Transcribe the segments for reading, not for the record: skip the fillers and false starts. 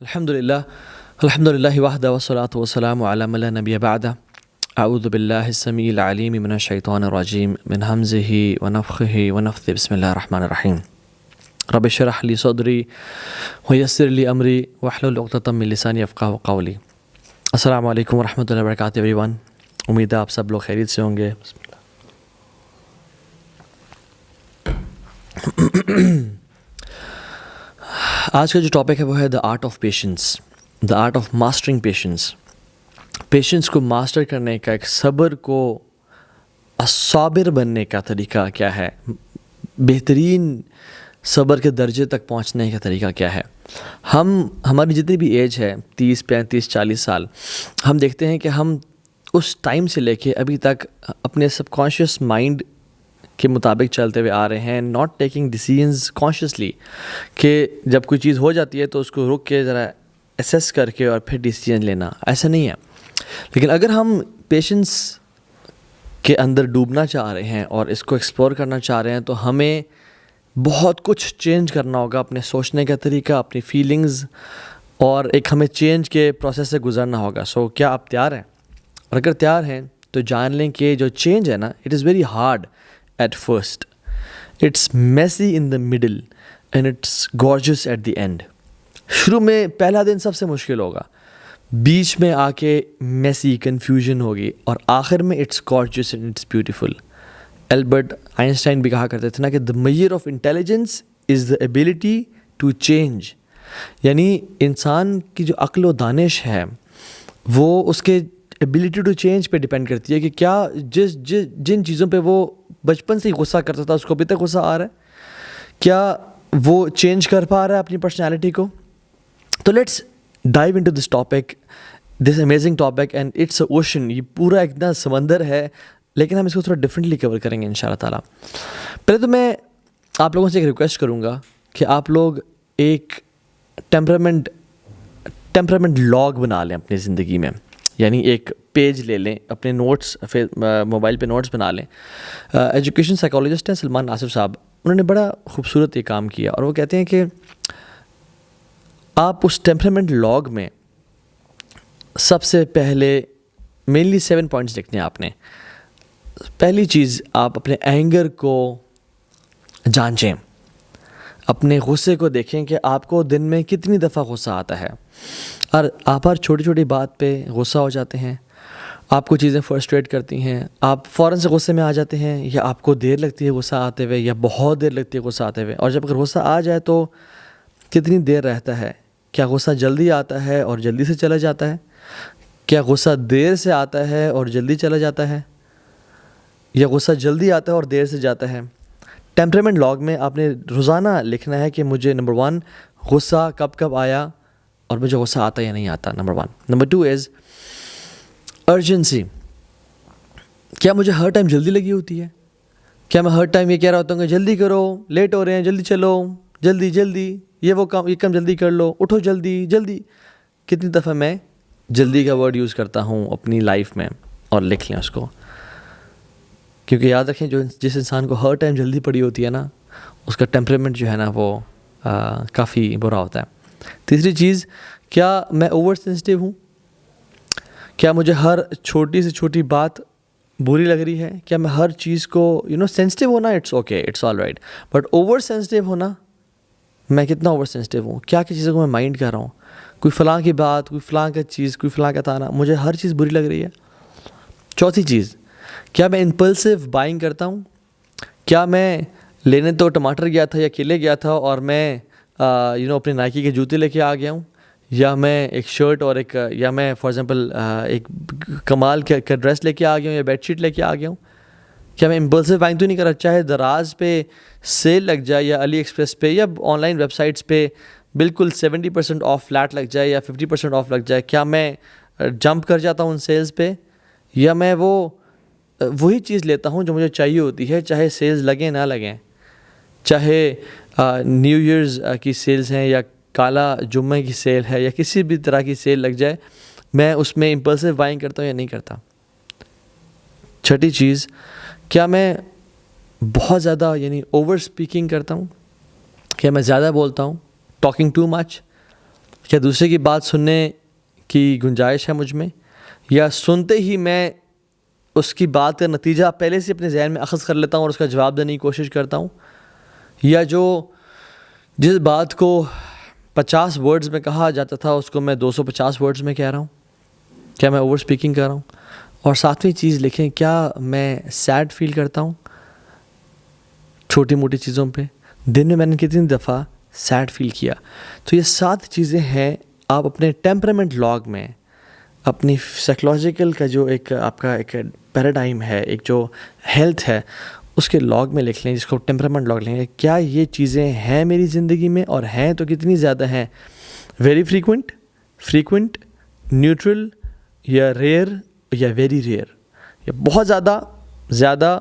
الحمد للہ وحدہ والصلاۃ والسلام علی من لا نبی بعدہ اعوذ باللہ السمیع العلیم من الشیطان الرجیم من ہمزہ ونفخہ ونفثہ بسم اللہ الرحمن الرحیم رب اشرح لی صدری ویسر لی امری واحلل عقدۃ من لسانی یفقہوا قولی۔ السلام علیکم ورحمۃ اللہ وبرکاتہ ایوری ون، امید ہے آپ سب لوگ خیریت سے ہوں گے۔ آج کا جو ٹاپک ہے وہ ہے the art of patience, the art of mastering patience. Patience کو ماسٹر کرنے کا، ایک صبر کو صابر بننے کا طریقہ کیا ہے، بہترین صبر کے درجے تک پہنچنے کا طریقہ کیا ہے۔ ہماری جتنی بھی ایج ہے 30 35 40 سال، ہم دیکھتے ہیں کہ ہم اس ٹائم سے لے کے ابھی تک اپنے سب کانشیس مائنڈ کے مطابق چلتے ہوئے آ رہے ہیں، ناٹ ٹیکنگ ڈیسیژنز کانشیسلی، کہ جب کوئی چیز ہو جاتی ہے تو اس کو رک کے ذرا اسیس کر کے اور پھر ڈیسیژن لینا، ایسا نہیں ہے۔ لیکن اگر ہم پیشنس کے اندر ڈوبنا چاہ رہے ہیں اور اس کو ایکسپلور کرنا چاہ رہے ہیں تو ہمیں بہت کچھ چینج کرنا ہوگا، اپنے سوچنے کا طریقہ، اپنی فیلنگز، اور ایک ہمیں چینج کے پروسیس سے گزرنا ہوگا۔ سو کیا آپ تیار ہیں؟ اور اگر تیار ہیں تو جان لیں کہ جو چینج ہے نا، it is very hard at first, it's messy in the middle and it's gorgeous at the end. شروع میں پہلا دن سب سے مشکل ہوگا، بیچ میں آ کے میسی کنفیوژن ہوگی، اور آخر میں it's gorgeous and it's beautiful. Albert Einstein بھی کہا کرتے تھے نا کہ the measure of intelligence is the ability to change, یعنی انسان کی جو عقل و دانش ہے وہ اس کے ایبلٹی ٹو چینج پہ ڈپینڈ کرتی ہے کہ کیا جن چیزوں پہ وہ بچپن سے ہی غصہ کرتا تھا اس کو ابھی تک غصہ آ رہا ہے، کیا وہ چینج کر پا رہا ہے اپنی پرسنالٹی کو۔ تو let's dive into this topic, this amazing topic, and it's a ocean. یہ پورا اتنا سمندر ہے، لیکن ہم اس کو تھوڑا ڈفرینٹلی کور کریں گے انشاءاللہ تعالیٰ۔ پہلے تو میں آپ لوگوں سے ایک ریکویسٹ کروں گا کہ آپ لوگ ایک ٹیمپرامنٹ لاگ بنا لیں اپنی زندگی میں، یعنی ایک پیج لے لیں، اپنے نوٹس موبائل پہ نوٹس بنا لیں۔ ایجوکیشن سائیکالوجسٹ ہیں سلمان ناصر صاحب، انہوں نے بڑا خوبصورت یہ کام کیا، اور وہ کہتے ہیں کہ آپ اس ٹیمپرامنٹ لاگ میں سب سے پہلے مینلی 7 پوائنٹس لکھنے ہیں آپ نے۔ پہلی چیز، آپ اپنے اینگر کو جانچیں، اپنے غصے کو دیکھیں کہ آپ کو دن میں کتنی دفعہ غصہ آتا ہے، اور آپ ہر چھوٹی چھوٹی بات پہ غصہ ہو جاتے ہیں، آپ کو چیزیں فرسٹریٹ کرتی ہیں، آپ فوراً سے غصے میں آ جاتے ہیں، یا آپ کو دیر لگتی ہے غصہ آتے ہوئے، یا بہت دیر لگتی ہے غصہ آتے ہوئے، اور جب اگر غصہ آ جائے تو کتنی دیر رہتا ہے، کیا غصہ جلدی آتا ہے اور جلدی سے چلا جاتا ہے، کیا غصہ دیر سے آتا ہے اور جلدی چلا جاتا ہے، یا غصہ جلدی آتا ہے اور دیر سے جاتا ہے۔ ٹیمپرامنٹ لاگ میں آپ نے روزانہ لکھنا ہے کہ مجھے نمبر 1 غصہ کب کب آیا اور مجھے غصہ آتا یا نہیں آتا، نمبر 1۔ نمبر 2 از ارجنسی، کیا مجھے ہر ٹائم جلدی لگی ہوتی ہے، کیا میں ہر ٹائم یہ کہہ رہا ہوتا ہوں کہ جلدی کرو، لیٹ ہو رہے ہیں، جلدی چلو، جلدی جلدی، یہ وہ کام، یہ کام جلدی کر لو، اٹھو جلدی جلدی۔ کتنی دفعہ میں جلدی کا ورڈ یوز کرتا ہوں اپنی لائف میں، اور لکھ لیں اس کو، کیونکہ یاد رکھیں جس انسان کو ہر ٹائم جلدی پڑی ہوتی ہے نا، اس کا ٹیمپرامنٹ جو ہے نا وہ کافی برا ہوتا ہے۔ تیسری چیز، کیا میں اوور سینسٹیو ہوں، کیا مجھے ہر چھوٹی سے چھوٹی بات بری لگ رہی ہے، کیا میں ہر چیز کو سینسٹیو ہونا it's okay, it's all right, but over sensitive ہونا، میں کتنا اوور سینسٹیو ہوں، کیا کیا چیزوں کو میں مائنڈ کر رہا ہوں، کوئی فلاں کی بات، کوئی فلاں کا چیز، کوئی فلاں کا تانا، مجھے ہر چیز بری لگ رہی ہے۔ چوتھی چیز، کیا میں امپلسو بائنگ کرتا ہوں، کیا میں لینے تو ٹماٹر گیا تھا یا کیلے گیا تھا اور میں اپنے نائکی کے جوتے لے کے آ گیا ہوں، یا میں ایک شرٹ اور یا میں فار ایگزامپل ایک کمال کا ڈریس لے کے آ گیا ہوں، یا بیڈ شیٹ لے کے آ گیا ہوں۔ کیا میں امپلسو بائنگ تو نہیں کر رہا، چاہے دراز پہ سیل لگ جائے، یا علی ایکسپریس پہ، یا آن لائن ویب سائٹس پہ بالکل 70% آف فلیٹ لگ جائے، یا 50% آف لگ جائے، کیا میں جمپ کر جاتا ہوں ان سیلز پہ، یا میں وہی چیز لیتا ہوں جو مجھے چاہیے ہوتی ہے، چاہے سیلز لگیں نہ لگیں، چاہے نیو ایئرز کی سیلز ہیں، یا کالا جمعہ کی سیل ہے، یا کسی بھی طرح کی سیل لگ جائے، میں اس میں امپلسو بائنگ کرتا ہوں یا نہیں کرتا۔ چھٹی چیز، کیا میں بہت زیادہ اوور اسپیکنگ کرتا ہوں، کیا میں زیادہ بولتا ہوں، ٹاکنگ ٹو مچ، کیا دوسرے کی بات سننے کی گنجائش ہے مجھ میں، یا سنتے ہی میں اس کی بات کا نتیجہ پہلے سے اپنے ذہن میں اخذ کر لیتا ہوں اور اس کا جواب دینے کی کوشش کرتا ہوں، یا جس بات کو 50 ورڈز میں کہا جاتا تھا اس کو میں 250 ورڈز میں کہہ رہا ہوں؟ کیا میں اوور اسپیکنگ کر رہا ہوں؟ اور ساتویں چیز لکھیں، کیا میں سیڈ فیل کرتا ہوں چھوٹی موٹی چیزوں پہ؟ دن میں نے کتنی دفعہ سیڈ فیل کیا؟ تو یہ 7 چیزیں ہیں آپ اپنے ٹیمپرامنٹ لاگ میں، اپنی سائیکلوجیکل کا جو ایک آپ کا ایک پیراڈائم ہے، ایک جو ہیلتھ ہے، اس کے لاگ میں لکھ لیں، جس کو ٹیمپرامنٹ لاگ لیں گے. کیا یہ چیزیں ہیں میری زندگی میں، اور ہیں تو کتنی زیادہ ہیں؟ ویری فریکوینٹ، نیوٹرل، یا ریئر، یا ویری ریئر، یا بہت زیادہ،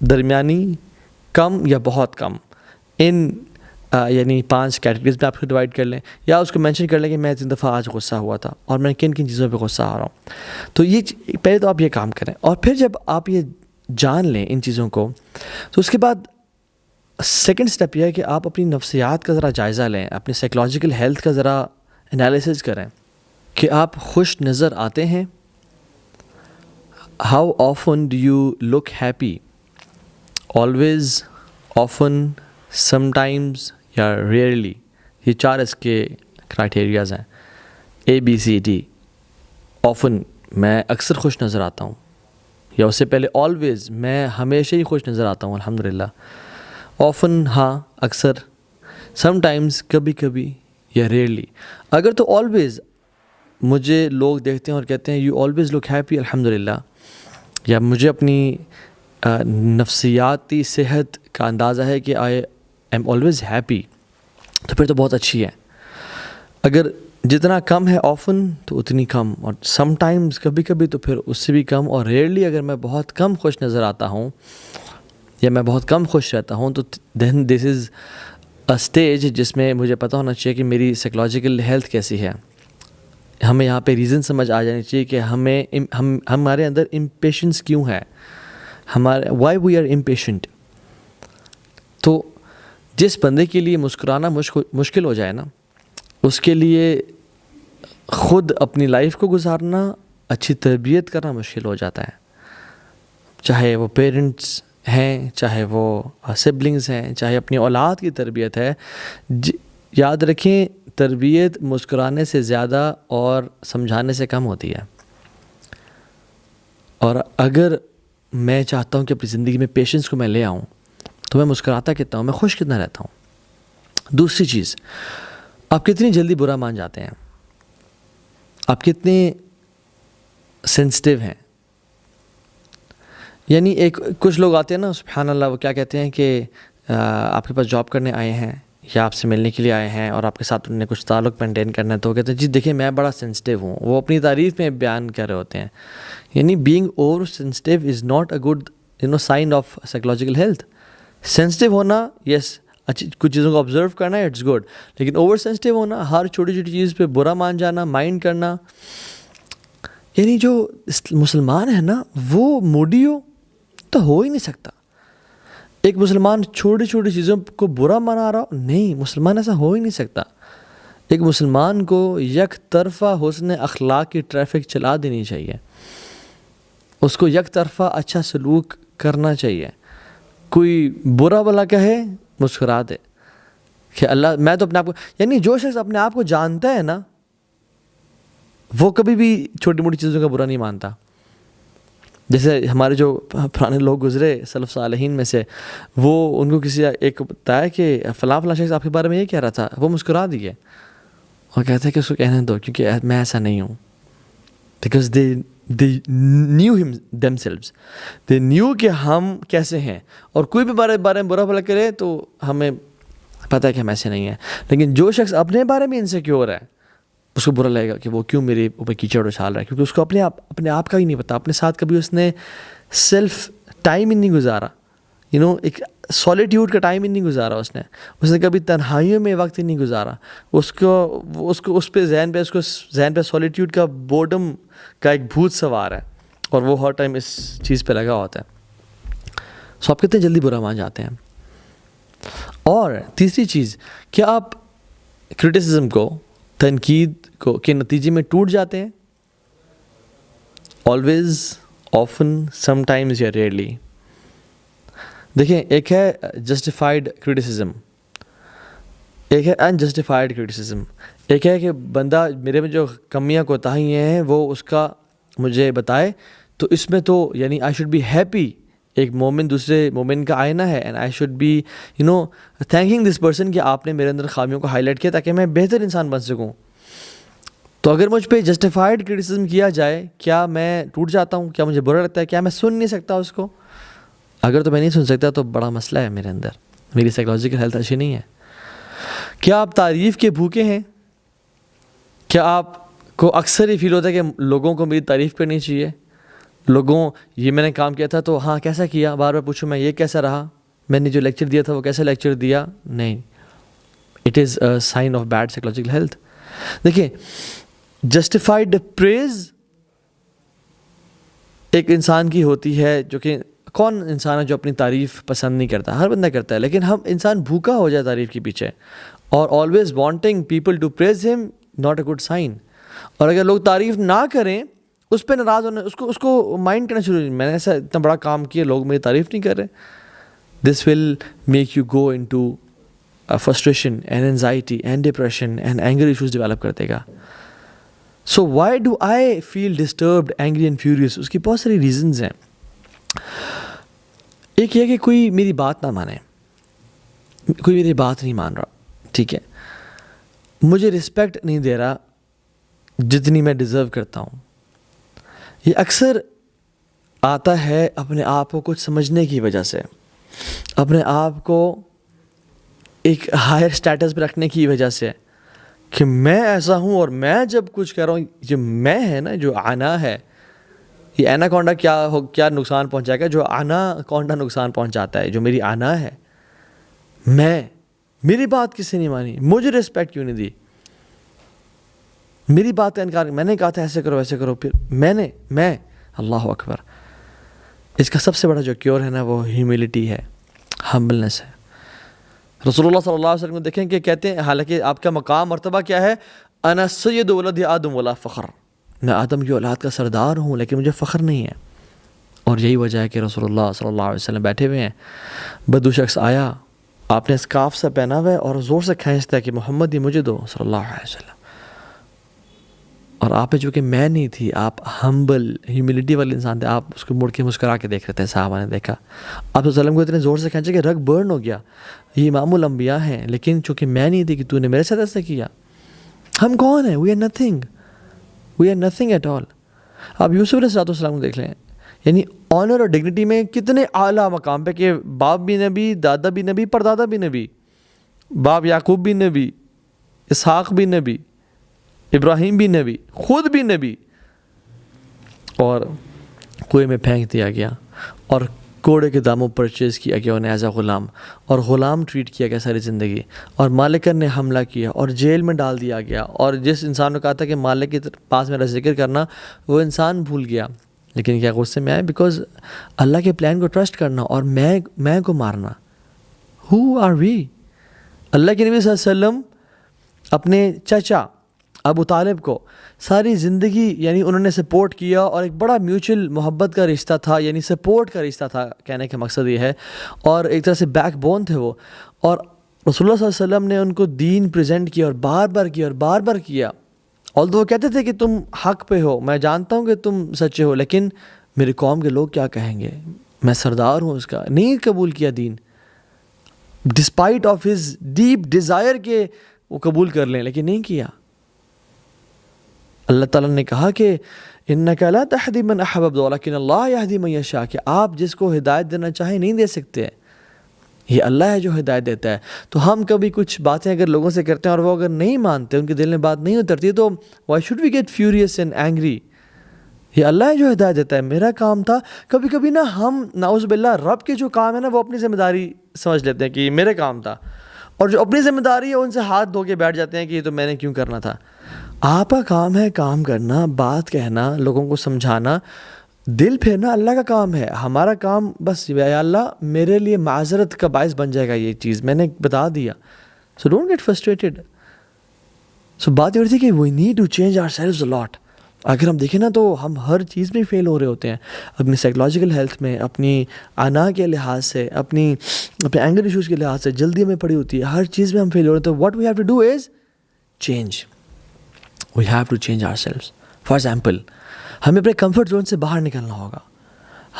درمیانی، کم یا بہت کم. ان یعنی 5 کیٹیگریز میں آپ کو ڈیوائڈ کر لیں، یا اس کو مینشن کر لیں کہ میں اتنی دفعہ آج غصہ ہوا تھا اور میں کن چیزوں پہ غصہ آ رہا ہوں. تو یہ پہلے تو آپ یہ کام کریں، اور پھر جب آپ یہ جان لیں ان چیزوں کو، تو اس کے بعد سیکنڈ سٹیپ یہ ہے کہ آپ اپنی نفسیات کا ذرا جائزہ لیں، اپنی سائیکلوجیکل ہیلتھ کا ذرا انالیسز کریں کہ آپ خوش نظر آتے ہیں. How often do you look happy? Always, often, sometimes, یا ریئرلی. یہ 4 اس کے کرائٹیریاز ہیں، ABCD. آفن، میں اکثر خوش نظر آتا ہوں، یا اس سے پہلے آلویز، میں ہمیشہ ہی خوش نظر آتا ہوں الحمدللہ. آفن، ہاں اکثر. سم ٹائمز، کبھی کبھی، یا ریئرلی. اگر تو آلویز مجھے لوگ دیکھتے ہیں اور کہتے ہیں یو آلویز لک ہیپی الحمدللہ، یا مجھے اپنی نفسیاتی صحت کا اندازہ ہے کہ آئی ایم آلویز ہیپی، تو پھر تو بہت اچھی ہے. اگر جتنا کم ہے آفن تو اتنی کم، اور سم ٹائمز کبھی کبھی تو پھر اس سے بھی کم، اور ریئرلی اگر میں بہت کم خوش نظر آتا ہوں یا میں بہت کم خوش رہتا ہوں، تو دین دس از اے اسٹیج جس میں مجھے پتہ ہونا چاہیے کہ میری سائیکلوجیکل ہیلتھ کیسی ہے. ہمیں یہاں پہ ریزن سمجھ آ جانی چاہیے کہ ہمارے اندر امپیشنس کیوں ہے، وائی وی آر امپیشنٹ. تو جس بندے کے لیے مسکرانا مشکل ہو جائے نا، اس کے لیے خود اپنی لائف کو گزارنا، اچھی تربیت کرنا مشکل ہو جاتا ہے. چاہے وہ پیرنٹس ہیں، چاہے وہ سبلنگز ہیں، چاہے اپنی اولاد کی تربیت ہے. یاد رکھیں، تربیت مسکرانے سے زیادہ اور سمجھانے سے کم ہوتی ہے. اور اگر میں چاہتا ہوں کہ اپنی زندگی میں پیشنس کو میں لے آؤں، تو میں مسکراتا کتنا ہوں، میں خوش کتنا رہتا ہوں. دوسری چیز، آپ کتنی جلدی برا مان جاتے ہیں، آپ کتنے سینسٹیو ہیں. یعنی کچھ لوگ آتے ہیں نا، سبحان اللہ، وہ کیا کہتے ہیں کہ آپ کے پاس جاب کرنے آئے ہیں یا آپ سے ملنے کے لیے آئے ہیں اور آپ کے ساتھ انہوں نے کچھ تعلق مینٹین کرنا ہے، تو وہ کہتے ہیں جی دیکھیں میں بڑا سینسٹیو ہوں. وہ اپنی تعریف میں بیان کر رہے ہوتے ہیں. یعنی being over sensitive is not a good sign of psychological health. Sensitive ہونا، یس، اچھی کچھ چیزوں کو آبزرو کرنا ہے، اٹس گڈ، لیکن اوور سینسٹیو ہونا، ہر چھوٹی چھوٹی چیز پہ برا مان جانا، مائنڈ کرنا، یعنی جو مسلمان ہے نا وہ موڈی تو ہو ہی نہیں سکتا. ایک مسلمان چھوٹی چھوٹی چیزوں کو برا منا رہا ہو، نہیں، مسلمان ایسا ہو ہی نہیں سکتا. ایک مسلمان کو یک طرفہ حسن اخلاق کی ٹریفک چلا دینی چاہیے، اس کو یک طرفہ اچھا سلوک کرنا چاہیے. کوئی برا بلا کہے مسکرا دے کہ اللہ، میں تو اپنے آپ کو، یعنی جو شخص اپنے آپ کو جانتا ہے نا، وہ کبھی بھی چھوٹی موٹی چیزوں کا برا نہیں مانتا. جیسے ہمارے جو پرانے لوگ گزرے سلف صالحین میں سے، وہ ان کو کسی ایک بتایا کہ فلاں شخص آپ کے بارے میں یہ کہہ رہا تھا، وہ مسکرا دیے اور کہتے ہیں کہ اس کو کہنے دو کیونکہ میں ایسا نہیں ہوں. Because they knew him themselves. they knew کہ ہم کیسے ہیں، اور کوئی بھی بارے میں برا بھلا کرے تو ہمیں پتہ ہے کہ ہم ایسے نہیں ہیں. لیکن جو شخص اپنے بارے میں انسیکیور ہے، اس کو برا لگے گا کہ وہ کیوں میرے اوپر کیچڑ اچھال رہا ہے، کیونکہ اس کو اپنے آپ کا ہی نہیں پتا. اپنے ساتھ کبھی اس نے سیلف ٹائم ہی نہیں گزارا، ایک سولیٹیوڈ کا ٹائم ہی نہیں گزارا. اس نے کبھی تنہائیوں میں وقت ہی نہیں گزارا. اس کو اس پہ ذہن پہ سولیٹیوڈ کا بورڈم کا ایک بھوت سوار ہے، اور وہ ہر ٹائم اس چیز پہ لگا ہوتا ہے. سو آپ کتنے جلدی برا مان جاتے ہیں. اور تیسری چیز، کیا آپ کرٹیسزم کو تنقید کو کے نتیجے میں ٹوٹ جاتے ہیں؟ آلویز، آفن، سم ٹائمز یا ریئرلی. دیکھیں، ایک ہے جسٹیفائڈ کرٹیسزم، ایک ہے انجسٹیفائڈ کرٹیسزم. ایک ہے کہ بندہ میرے میں جو کمیاں کوتاہیاں ہیں وہ اس کا مجھے بتائے، تو اس میں تو یعنی آئی شوڈ بی ہیپی. ایک مومن دوسرے مومن کا آئینہ ہے، and I should be thinking this person کہ آپ نے میرے اندر خامیوں کو ہائی لائٹ کیا تاکہ میں بہتر انسان بن سکوں. تو اگر مجھ پہ جسٹیفائڈ کرٹیسزم کیا جائے، کیا میں ٹوٹ جاتا ہوں؟ کیا مجھے برا لگتا ہے؟ کیا میں سن نہیں سکتا اس کو؟ اگر تو میں نہیں سن سکتا تو بڑا مسئلہ ہے میرے اندر، میری سائیکلوجیکل ہیلتھ اچھی نہیں ہے. کیا آپ تعریف کے بھوکے ہیں؟ کیا آپ کو اکثر یہ فیل ہوتا ہے کہ لوگوں کو میری تعریف کرنی چاہیے؟ لوگوں، یہ میں نے کام کیا تھا تو ہاں کیسا کیا، بار بار پوچھوں میں یہ کیسا رہا، میں نے جو لیکچر دیا تھا وہ کیسا لیکچر دیا؟ نہیں، it is a sign of bad psychological health. دیکھیں، جسٹیفائڈ پریز ایک انسان کی ہوتی ہے، جو کہ کون انسان ہے جو اپنی تعریف پسند نہیں کرتا؟ ہر بندہ کرتا ہے، لیکن ہم انسان بھوکا ہو جائے تعریف کے پیچھے، اور always wanting people to praise ہم، ناٹ اے گڈ سائن. اور اگر لوگ تعریف نہ کریں، اس پہ ناراض ہونا، اس کو مائنڈ کرنا شروع، میں نے ایسا اتنا بڑا کام کیا، لوگ میری تعریف نہیں کر رہے. This will make you go into frustration and anxiety and depression and anger issues develop کر دے گا. So why do I feel disturbed, angry and furious? اس کی بہت ساری ریزنز ہیں. ایک یہ کہ کوئی میری بات نہ مانے، کوئی میری بات نہیں مان رہا، ٹھیک ہے، مجھے رسپیکٹ نہیں دے رہا جتنی میں ڈیزرو کرتا ہوں. یہ اکثر آتا ہے اپنے آپ کو کچھ سمجھنے کی وجہ سے، اپنے آپ کو ایک ہائر سٹیٹس پہ رکھنے کی وجہ سے، کہ میں ایسا ہوں اور میں جب کچھ کر رہا ہوں، جو میں ہے نا، جو آنا ہے، یہ اینا کونڈا کیا نقصان پہنچائے گا؟ جو آنا کونڈا نقصان پہنچاتا ہے، جو میری آنا ہے. میں، میری بات کسی نے مانی، مجھے رسپیکٹ کیوں نہیں دی، میری بات کا انکار، میں نے کہا تھا ایسے کرو ایسے کرو، پھر میں اللہ اکبر. اس کا سب سے بڑا جو کیور ہے نا، وہ ہیوملٹی ہے، ہمبلنس ہے. رسول اللہ صلی اللہ علیہ وسلم کو دیکھیں کہ کہتے ہیں، حالانکہ آپ کا مقام مرتبہ کیا ہے؟ انا سید ولد آدم ولا فخر، میں آدم کی اولاد کا سردار ہوں لیکن مجھے فخر نہیں ہے. اور یہی وجہ ہے کہ رسول اللہ صلی اللہ علیہ وسلم بیٹھے ہوئے ہیں، بدو شخص آیا، آپ نے اسکارف سے پہنا ہوا ہے اور زور سے کھینچتا ہے کہ محمد یہ مجھے دو صلی اللہ علیہ وسلم. اور آپ میں چونکہ میں نہیں تھی، آپ ہمبل ہیوملٹی والے انسان تھے، آپ اس کو مڑ کے مسکرا کے دیکھ رہے تھے. صحابہ نے دیکھا آپ صلی اللہ علیہ وسلم کو اتنے زور سے کھینچا کہ رگ برن ہو گیا. یہ امام الانبیاء ہیں، لیکن چونکہ میں نہیں تھی کہ تو نے میرے ساتھ ایسا کیا. ہم کون ہیں؟ We are nothing at all. Yusuf یوسف علیہ السلام کو دیکھ لیں، یعنی آنر اور ڈگنیٹی میں کتنے اعلیٰ مقام پہ، کہ باپ بھی نبی، دادا بھی نبی، پردادا بھی نبی، باپ یعقوب بھی نبی، اسحاق بھی نبی، ابراہیم بھی نبی، خود بھی نبی، اور کنویں میں پھینک دیا گیا اور کوڑے کے داموں پرچیز کیا گیا انہیں ایز اے غلام، اور غلام ٹریٹ کیا گیا ساری زندگی، اور مالکن نے حملہ کیا اور جیل میں ڈال دیا گیا. اور جس انسان نے کہا تھا کہ مالک کے پاس میرا ذکر کرنا، وہ انسان بھول گیا. لیکن کیا غصے میں آئے؟ بیکاز اللہ کے پلان کو ٹرسٹ کرنا اور میں کو مارنا. ہو آر وی؟ اللہ کے نبی صلی اللہ علیہ وسلم اپنے چچا ابو طالب کو ساری زندگی یعنی انہوں نے سپورٹ کیا، اور ایک بڑا میوچل محبت کا رشتہ تھا، یعنی سپورٹ کا رشتہ تھا، کہنے کا مقصد یہ ہے، اور ایک طرح سے بیک بون تھے وہ. اور رسول اللہ صلی اللہ علیہ وسلم نے ان کو دین پریزنٹ کیا اور بار بار کیا. although وہ کہتے تھے کہ تم حق پہ ہو، میں جانتا ہوں کہ تم سچے ہو، لیکن میری قوم کے لوگ کیا کہیں گے، میں سردار ہوں اس کا. نہیں قبول کیا دین، despite of his deep desire کہ وہ قبول کر لیں، لیکن نہیں کیا. اللہ تعالیٰ نے کہا کہ اِنَّكَ لَا تَهْدِي مَنْ أَحْبَبْتَ وَلَكِنَّ اللَّهَ يَهْدِي مَن يَشَاءُ، کہ آپ جس کو ہدایت دینا چاہیں نہیں دے سکتے، یہ اللہ ہے جو ہدایت دیتا ہے. تو ہم کبھی کچھ باتیں اگر لوگوں سے کرتے ہیں اور وہ اگر نہیں مانتے، ان کے دل میں بات نہیں اترتی، تو why should we get furious and angry? یہ اللہ ہے جو ہدایت دیتا ہے، میرا کام تھا. کبھی کبھی نا ہم نعوذ باللہ رب کے جو کام ہے نا، وہ اپنی ذمہ داری سمجھ لیتے ہیں کہ یہ میرے کام تھا، اور جو اپنی ذمہ داری ہے ان سے ہاتھ دھو کے بیٹھ جاتے ہیں کہ یہ تو میں نے کیوں کرنا تھا. آپ کا کام ہے کام کرنا، بات کہنا، لوگوں کو سمجھانا، دل پھیرنا اللہ کا کام ہے. ہمارا کام بس یا اللہ میرے لیے معذرت کا باعث بن جائے گا یہ چیز، میں نے بتا دیا. So don't get frustrated. So بات یہ ہو رہی تھی کہ we need to change ourselves a lot. اگر ہم دیکھیں نا تو ہم ہر چیز میں فیل ہو رہے ہوتے ہیں, اپنی سائیکلوجیکل ہیلتھ میں, اپنی انا کے لحاظ سے, اپنے اینگر ایشوز کے لحاظ سے, جلدی ہمیں پڑی ہوتی ہے, ہر چیز میں ہم فیل ہو رہے ہیں. تو what we have to do is change. We have to change ourselves. For example, ہمیں اپنے کمفرٹ زون سے باہر نکلنا ہوگا.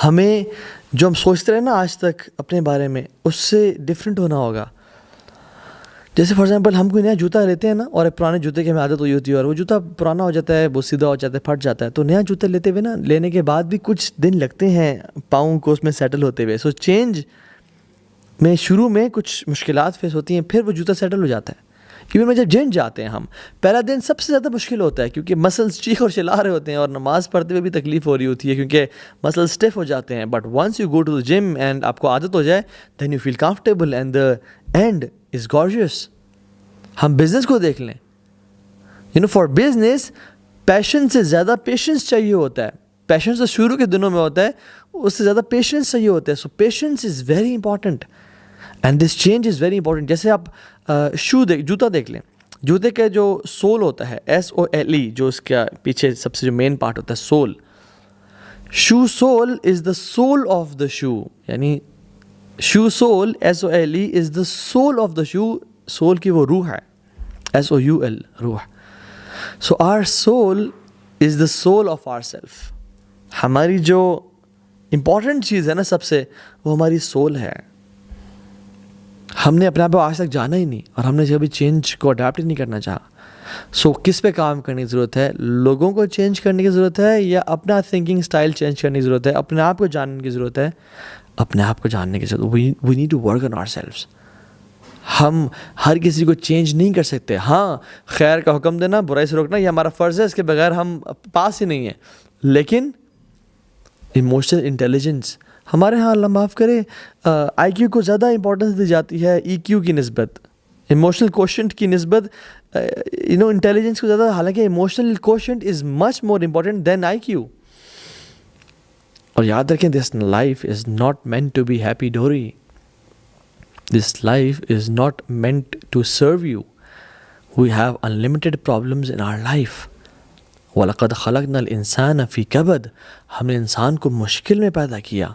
ہمیں جو ہم سوچتے رہے نا آج تک اپنے بارے میں, اس سے ڈفرینٹ ہونا ہوگا. جیسے فار ایگزامپل ہم کوئی نیا جوتا لیتے ہیں نا, اور ایک پرانے جوتے کی ہمیں عادت ہوئی ہوتی ہے, اور وہ جوتا پرانا ہو جاتا ہے, وہ سیدھا ہو جاتا ہے, پھٹ جاتا ہے. تو نیا جوتا لیتے ہوئے نا, لینے کے بعد بھی کچھ دن لگتے ہیں پاؤں کو اس میں سیٹل ہوتے ہوئے. سو چینج میں شروع میں کچھ مشکلات فیس ہوتی ہیں, پھر وہ جوتا سیٹل ہو جاتا ہے. ایون میں جب جم جاتے ہیں ہم, پہلا دن سب سے زیادہ مشکل ہوتا ہے, کیونکہ مسلس چیخ اور چلا رہے ہوتے ہیں, اور نماز پڑھتے ہوئے بھی تکلیف ہو رہی ہوتی ہے کیونکہ مسل اسٹیف ہو جاتے ہیں. But once you go to the gym and آپ کو عادت ہو جائے, then you feel comfortable and the end is gorgeous. ہم بزنس کو دیکھ لیں, فار بزنس پیشن سے زیادہ پیشنس چاہیے ہوتا ہے. پیشنس تو شروع کے دنوں میں ہوتا ہے, اس سے زیادہ پیشنس چاہیے ہوتا ہے. So patience is very important and this change is very important. جیسے آپ جوتا دیکھ لیں, جوتے کا جو سول ہوتا ہے, SOLE, جو اس کا پیچھے سب سے جو مین پارٹ ہوتا ہے sole, shoe sole is the soul of the shoe. یعنی shoe sole SOLE is the soul of the shoe. Soul کی وہ روح ہے, SOUL, روح. So our soul is the soul of our self. ہماری جو امپورٹنٹ چیز ہے نا سب سے, وہ ہماری سول ہے. ہم نے اپنے آپ کو آج تک جانا ہی نہیں, اور ہم نے کبھی چینج کو اڈاپٹ ہی نہیں کرنا چاہا. سو کس پہ کام کرنے کی ضرورت ہے؟ لوگوں کو چینج کرنے کی ضرورت ہے, یا اپنا تھنکنگ اسٹائل چینج کرنے کی ضرورت ہے؟ اپنے آپ کو جاننے کی ضرورت ہے. اپنے آپ کو جاننے کی ضرورت. We need to work on ourselves. ہم ہر کسی کو چینج نہیں کر سکتے. ہاں, خیر کا حکم دینا, برائی سے روکنا, یہ ہمارا فرض ہے, اس کے بغیر ہم پاس ہی نہیں ہیں. لیکن ایموشنل انٹیلیجنس ہمارے ہاں, اللہ معاف کرے, IQ کو زیادہ امپورٹنس دی جاتی ہے EQ کی نسبت, ایموشنل کوشنٹ کی نسبت انٹیلیجنس کو زیادہ. حالانکہ emotional quotient is much more important than IQ. اور یاد رکھیں, this life is not meant to be happy dory. This life is not meant to serve you. We have unlimited problems in our life. وَلَقَدْ خَلَقْنَا الْإِنسَانَ فِي كَبَدٍ. ہم نے انسان کو مشکل میں پیدا کیا.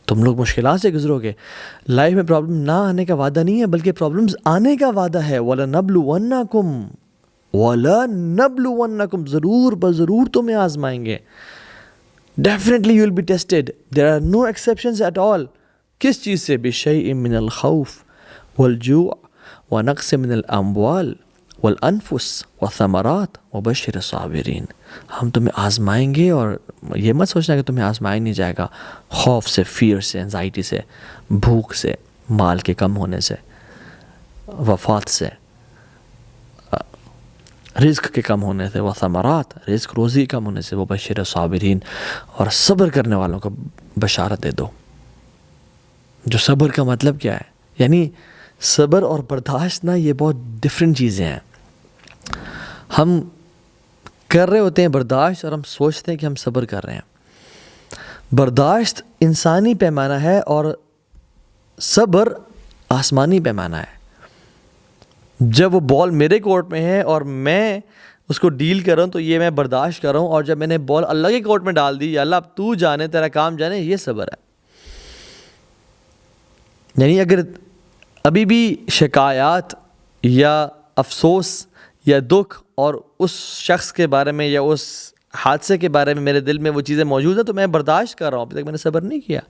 تم لوگ مشکلات سے گزرو گے. لائف میں پرابلم نہ آنے کا وعدہ نہیں ہے, بلکہ پرابلمز آنے کا وعدہ ہے. وَلَنَبْلُوَنَّكُمْ, ضرور بضرور تمہیں آزمائیں گے. Definitely you will be tested. There are no exceptions at all. کس چیز سے؟ بِشَيْءٍ مِّنَ الْخَوْفِ وَالْجُوعِ وَنَقْصٍ مِّنَ الْأَمْوَالِ وَالْأَنفُسِ وَالثَّمَرَاتِ وَبَشِّرِ الصَّابِرِينَ. ہم تمہیں آزمائیں گے, اور یہ مت سوچنا کہ تمہیں آزمایا نہیں جائے گا. خوف سے, فیئر سے, انزائٹی سے, بھوک سے, مال کے کم ہونے سے, وفات سے, رزق کے کم ہونے سے, وثمرات, رزق روزی کم ہونے سے, وبشر الصابرین, اور صبر کرنے والوں کو بشارت دے دو. جو صبر کا مطلب کیا ہے؟ یعنی صبر اور برداشت نا, یہ بہت ڈفرینٹ چیزیں ہیں. ہم کر رہے ہوتے ہیں برداشت, اور ہم سوچتے ہیں کہ ہم صبر کر رہے ہیں. برداشت انسانی پیمانہ ہے, اور صبر آسمانی پیمانہ ہے. جب وہ بال میرے کورٹ میں ہے اور میں اس کو ڈیل کر رہا ہوں, تو یہ میں برداشت کر رہا ہوں. اور جب میں نے بال اللہ کے کورٹ میں ڈال دی, یا اللہ اب تو جانے, تیرا کام جانے, یہ صبر ہے. یعنی اگر ابھی بھی شکایات یا افسوس یا دکھ اور اس شخص کے بارے میں یا اس حادثے کے بارے میں میرے دل میں وہ چیزیں موجود ہیں, تو میں برداشت کر رہا ہوں, ابھی تک میں نے صبر نہیں کیا.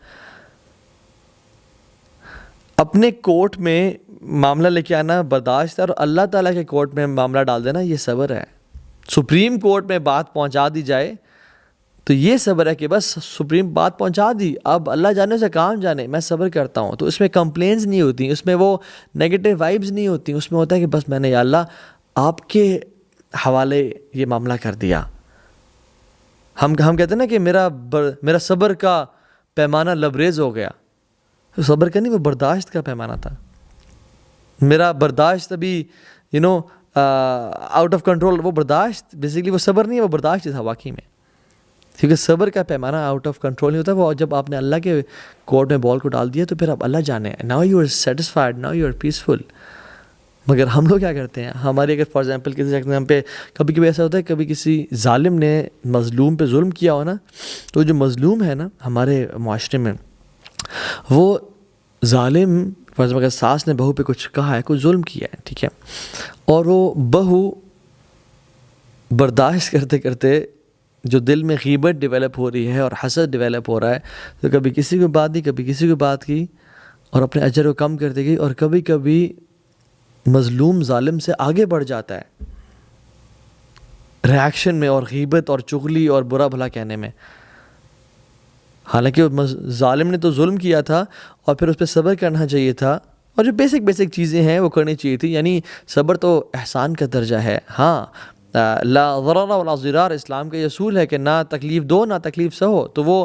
اپنے کورٹ میں معاملہ لے کے آنا برداشت ہے, اور اللہ تعالیٰ کے کورٹ میں معاملہ ڈال دینا یہ صبر ہے. سپریم کورٹ میں بات پہنچا دی جائے تو یہ صبر ہے کہ بس سپریم بات پہنچا دی, اب اللہ جانے سے کام جانے, میں صبر کرتا ہوں. تو اس میں کمپلینز نہیں ہوتی, اس میں وہ نیگیٹو وائبز نہیں ہوتی, اس میں ہوتا ہے کہ بس میں نے یا اللہ آپ کے حوالے یہ معاملہ کر دیا. ہم کہتے ہیں نا کہ میرا صبر کا پیمانہ لبریز ہو گیا. صبر کا نہیں, وہ برداشت کا پیمانہ تھا. میرا برداشت ابھی آؤٹ آف کنٹرول. وہ برداشت بیسیکلی وہ صبر نہیں ہے, وہ برداشت تھا واقعی میں. کیونکہ صبر کا پیمانہ آؤٹ آف کنٹرول نہیں ہوتا. وہ جب آپ نے اللہ کے کورٹ میں بال کو ڈال دیا, تو پھر اب اللہ جانے, now you are satisfied, now you are peaceful. مگر ہم لوگ کیا کرتے ہیں, ہماری اگر فار ایگزامپل کسی ایگزام پہ کبھی کبھی ایسا ہوتا ہے, کبھی کسی ظالم نے مظلوم پہ ظلم کیا ہو نا, تو جو مظلوم ہے نا ہمارے معاشرے میں, وہ ظالم فار ایگزامپل اگر ساس نے بہو پہ کچھ کہا ہے, کچھ ظلم کیا ہے, ٹھیک ہے, اور وہ بہو برداشت کرتے کرتے جو دل میں غیبت ڈیولپ ہو رہی ہے اور حسد ڈیولپ ہو رہا ہے, تو کبھی کسی کو بات دی, کبھی کسی کو بات کی, اور اپنے اجر کو کم کرتے گئی, اور کبھی کبھی مظلوم ظالم سے آگے بڑھ جاتا ہے ریاکشن میں, اور غیبت اور چغلی اور برا بھلا کہنے میں. حالانکہ ظالم نے تو ظلم کیا تھا, اور پھر اس پہ صبر کرنا چاہیے تھا, اور جو بیسک چیزیں ہیں وہ کرنی چاہیے تھی. یعنی صبر تو احسان کا درجہ ہے. ہاں, لا ضرر ولا ضرار اسلام کا یہ اصول ہے کہ نہ تکلیف دو نہ تکلیف سہو, تو وہ